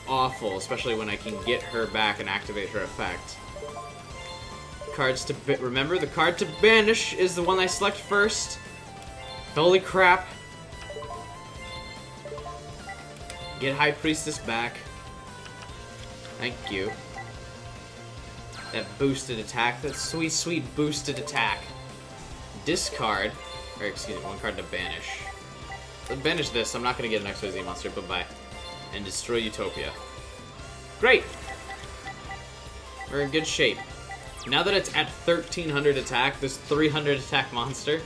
awful, especially when I can get her back and activate her effect. Cards to remember, the card to banish is the one I select first. Holy crap. Get High Priestess back. Thank you. That boosted attack, that sweet, sweet boosted attack. Discard, or excuse me, 1 card to banish. Let's banish this, I'm not going to get an XYZ monster, bye-bye. And destroy Utopia. Great! We're in good shape. Now that it's at 1,300 attack, this 300 attack monster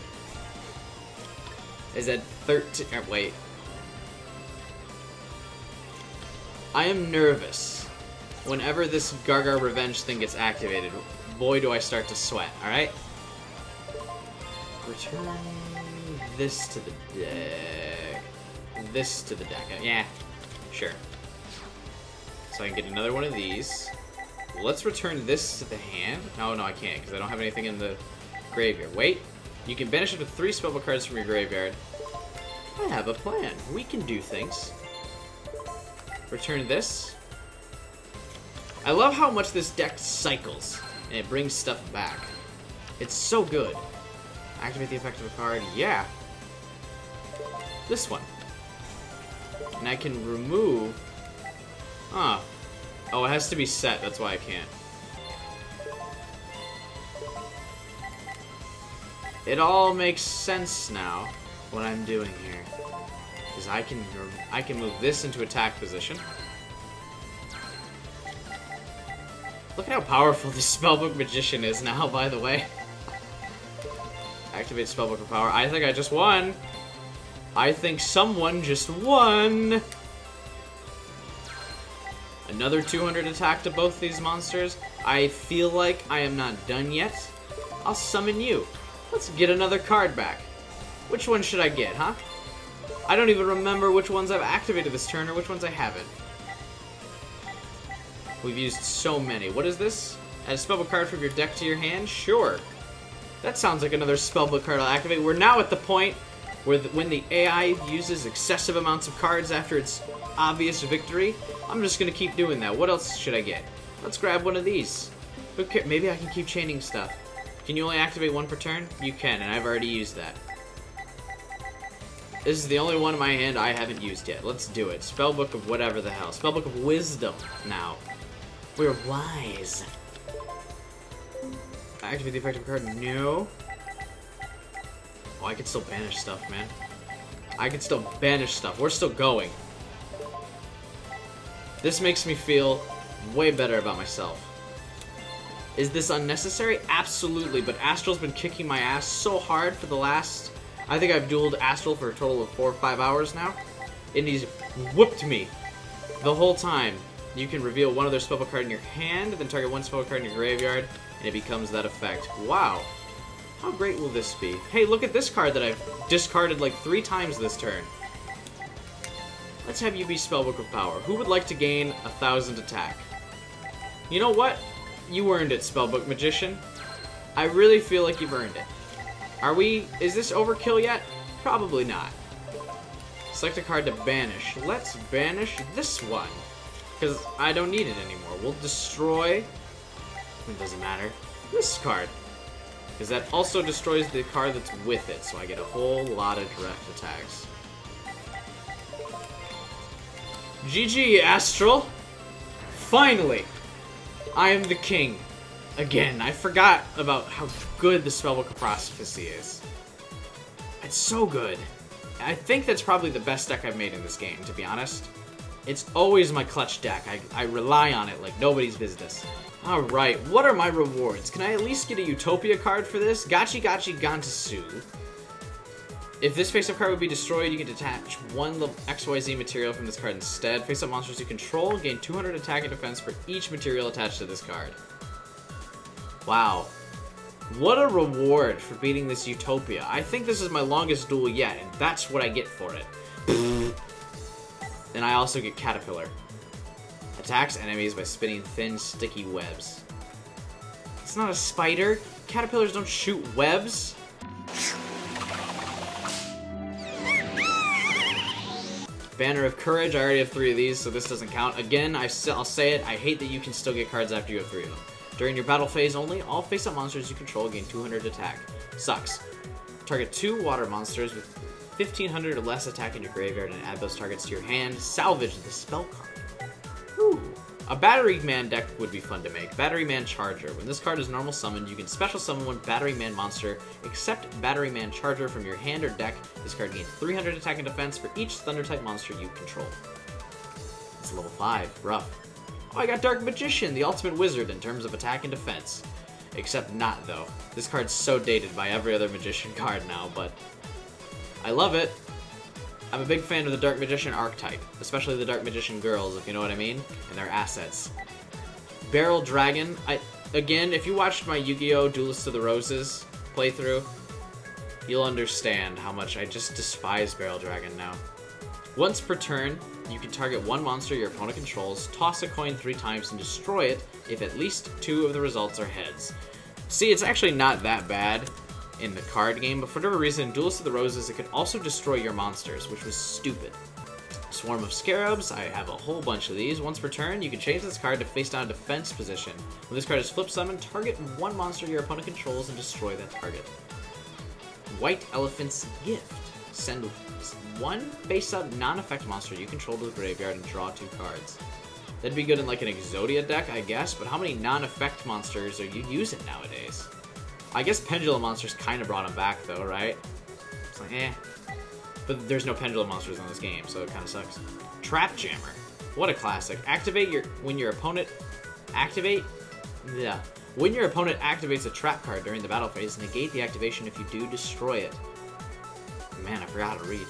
is at 13... wait. I am nervous whenever this Gaga Revenge thing gets activated. Boy, do I start to sweat, alright? Return this to the deck. This to the deck. Yeah, sure. So I can get another one of these. Let's return this to the hand. No, I can't, because I don't have anything in the graveyard. Wait. You can banish up to 3 spellbook cards from your graveyard. I have a plan. We can do things. Return this. I love how much this deck cycles, and it brings stuff back. It's so good. Activate the effect of a card. Yeah. This one. And I can remove... Huh. Oh, it has to be set. That's why I can't. It all makes sense now, what I'm doing here. Because I can move this into attack position. Look at how powerful this Spellbook Magician is now, by the way. Activate Spellbook of Power. I think I just won. I think someone just won. Another 200 attack to both these monsters. I feel like I am not done yet. I'll summon you. Let's get another card back. Which one should I get, huh? I don't even remember which ones I've activated this turn or which ones I haven't. We've used so many. What is this? Add a spellbook card from your deck to your hand? Sure. That sounds like another spellbook card I'll activate. We're now at the point where when the AI uses excessive amounts of cards after its obvious victory, I'm just going to keep doing that. What else should I get? Let's grab one of these. Okay, maybe I can keep chaining stuff. Can you only activate one per turn? You can, and I've already used that. This is the only one in my hand I haven't used yet. Let's do it. Spellbook of whatever the hell. Spellbook of Wisdom now. We're wise. Activate the effective card. No. Oh, I can still banish stuff, man. I can still banish stuff. We're still going. This makes me feel way better about myself. Is this unnecessary? Absolutely, but Astral's been kicking my ass so hard for the last... I think I've dueled Astral for a total of 4 or 5 hours now. And he's whooped me the whole time. You can reveal one other spellbook card in your hand, then target one spellbook card in your graveyard, and it becomes that effect. Wow. How great will this be? Hey, look at this card that I've discarded like 3 times this turn. Let's have you be Spellbook of Power. Who would like to gain 1,000 attack? You know what? You earned it, Spellbook Magician. I really feel like you've earned it. Is this overkill yet? Probably not. Select a card to banish. Let's banish this one. Because I don't need it anymore. We'll destroy... It doesn't matter. This card. Because that also destroys the card that's with it. So I get a whole lot of direct attacks. GG, Astral! Finally! I am the king. Again, I forgot about how good the Spellbook of Prophecy is. It's so good. I think that's probably the best deck I've made in this game, to be honest. It's always my clutch deck. I rely on it like nobody's business. Alright, what are my rewards? Can I at least get a Utopia card for this? Gachi Gachi Gantasu. If this face-up card would be destroyed, you can detach one XYZ material from this card instead. Face-up monsters you control gain 200 attack and defense for each material attached to this card. Wow. What a reward for beating this Utopia. I think this is my longest duel yet, and that's what I get for it. And I also get Caterpillar. Attacks enemies by spinning thin, sticky webs. It's not a spider. Caterpillars don't shoot webs. Banner of Courage. I already have 3 of these, so this doesn't count. Again, I'll say it. I hate that you can still get cards after you have 3 of them. During your battle phase only, all face-up monsters you control gain 200 attack. Sucks. Target 2 water monsters with 1,500 or less attack in your graveyard and add those targets to your hand. Salvage the spell card. Whew. A Battery Man deck would be fun to make. Battery Man Charger. When this card is normal summoned, you can special summon one Battery Man monster, except Battery Man Charger from your hand or deck. This card gains 300 attack and defense for each Thunder-type monster you control. It's level 5. Rough. Oh, I got Dark Magician, the ultimate wizard in terms of attack and defense. Except not, though. This card's so dated by every other Magician card now, but I love it. I'm a big fan of the Dark Magician archetype, especially the Dark Magician girls, if you know what I mean, and their assets. Barrel Dragon. Again, if you watched my Yu-Gi-Oh! Duelist of the Roses playthrough, you'll understand how much I just despise Barrel Dragon now. Once per turn, you can target one monster your opponent controls, toss a coin 3 times, and destroy it if at least 2 of the results are heads. See, it's actually not that bad in the card game, but for whatever reason, in Duels of the Roses, it could also destroy your monsters, which was stupid. Swarm of Scarabs, I have a whole bunch of these. Once per turn, you can change this card to face down defense position. When this card is flip summoned, target one monster your opponent controls and destroy that target. White Elephant's Gift. Send one face-up non-effect monster you control to the graveyard and draw 2 cards. That'd be good in like an Exodia deck, I guess, but how many non-effect monsters are you using nowadays? I guess Pendulum Monsters kind of brought them back though, right? It's like, eh. But there's no Pendulum Monsters in this game, so it kind of sucks. Trap Jammer. What a classic. When your opponent activates a trap card during the battle phase, negate the activation. If you do, destroy it. Man, I forgot how to read.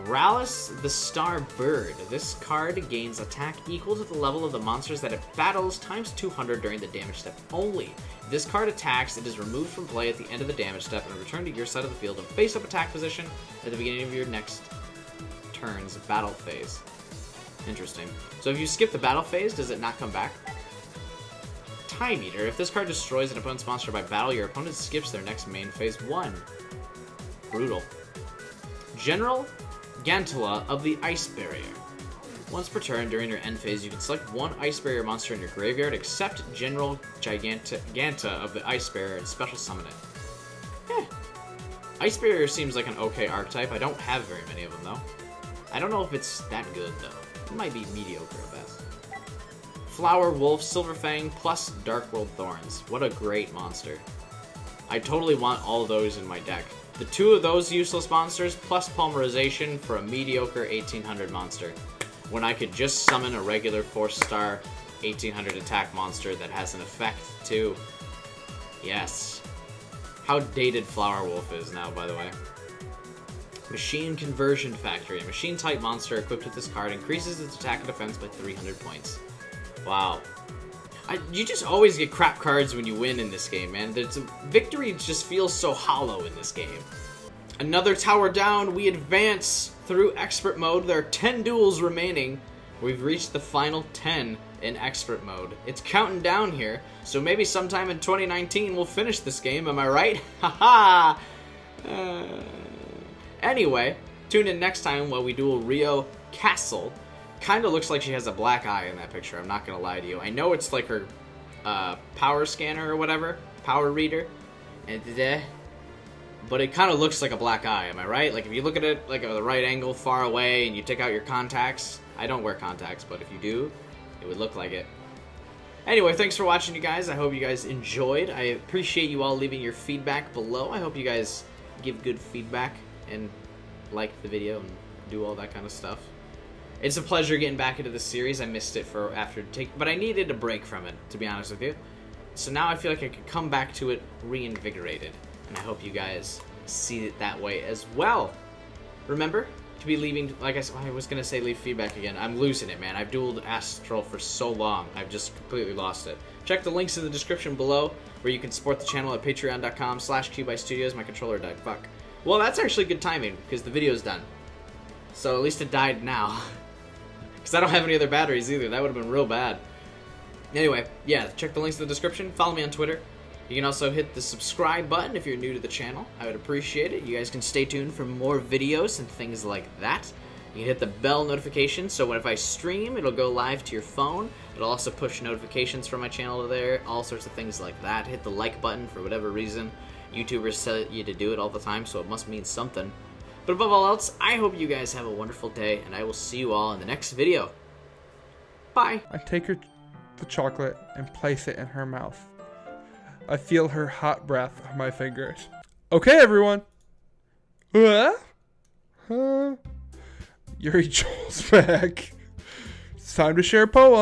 Rallis the Star Bird. This card gains attack equal to the level of the monsters that it battles times 200 during the damage step only. If this card attacks, it is removed from play at the end of the damage step and returned to your side of the field in face-up attack position at the beginning of your next turn's battle phase. Interesting. So if you skip the battle phase, does it not come back? Time Eater. If this card destroys an opponent's monster by battle, your opponent skips their next main phase 1. Brutal. General Gantula of the Ice Barrier. Once per turn during your end phase, you can select one Ice Barrier monster in your graveyard, except General Ganta of the Ice Barrier, and special summon it. Ice Barrier seems like an okay archetype. I don't have very many of them, though. I don't know if it's that good, though. It might be mediocre at best. Flower Wolf Silverfang plus Dark World Thorns. What a great monster. I totally want all those in my deck. The 2 of those useless monsters plus Polymerization for a mediocre 1800 monster. When I could just summon a regular 4-star 1800 attack monster that has an effect too. Yes. How dated Flower Wolf is now, by the way. Machine Conversion Factory. A machine-type monster equipped with this card increases its attack and defense by 300 points. Wow. You just always get crap cards when you win in this game, man. Victory just feels so hollow in this game. Another tower down. We advance through Expert Mode. There are 10 duels remaining. We've reached the final 10 in Expert Mode. It's counting down here, so maybe sometime in 2019 we'll finish this game. Am I right? Haha! Anyway, tune in next time while we duel Rio Castle. Kinda looks like she has a black eye in that picture, I'm not gonna lie to you. I know it's like her power scanner or whatever, power reader, but it kinda looks like a black eye, am I right? Like if you look at it like at the right angle far away and you take out your contacts, I don't wear contacts, but if you do, it would look like it. Anyway, thanks for watching, you guys. I hope you guys enjoyed. I appreciate you all leaving your feedback below. I hope you guys give good feedback and like the video and do all that kind of stuff. It's a pleasure getting back into the series. I missed it but I needed a break from it, to be honest with you. So now I feel like I could come back to it reinvigorated, and I hope you guys see it that way as well. Remember to be leaving, like I was gonna say, leave feedback again. I'm losing it, man. I've dueled Astral for so long. I've just completely lost it. Check the links in the description below, where you can support the channel at patreon.com/QByStudios. My controller died. Fuck. Well, that's actually good timing because the video's done. So at least it died now. Because I don't have any other batteries either. That would have been real bad. Anyway, yeah, check the links in the description. Follow me on Twitter. You can also hit the subscribe button if you're new to the channel. I would appreciate it. You guys can stay tuned for more videos and things like that. You can hit the bell notification, so if I stream, it'll go live to your phone. It'll also push notifications from my channel to there, all sorts of things like that. Hit the like button for whatever reason. YouTubers tell you to do it all the time, so it must mean something. But above all else, I hope you guys have a wonderful day, and I will see you all in the next video. Bye! I take the chocolate and place it in her mouth. I feel her hot breath on my fingers. Okay, everyone. Yuri Joel's back. It's time to share a poem.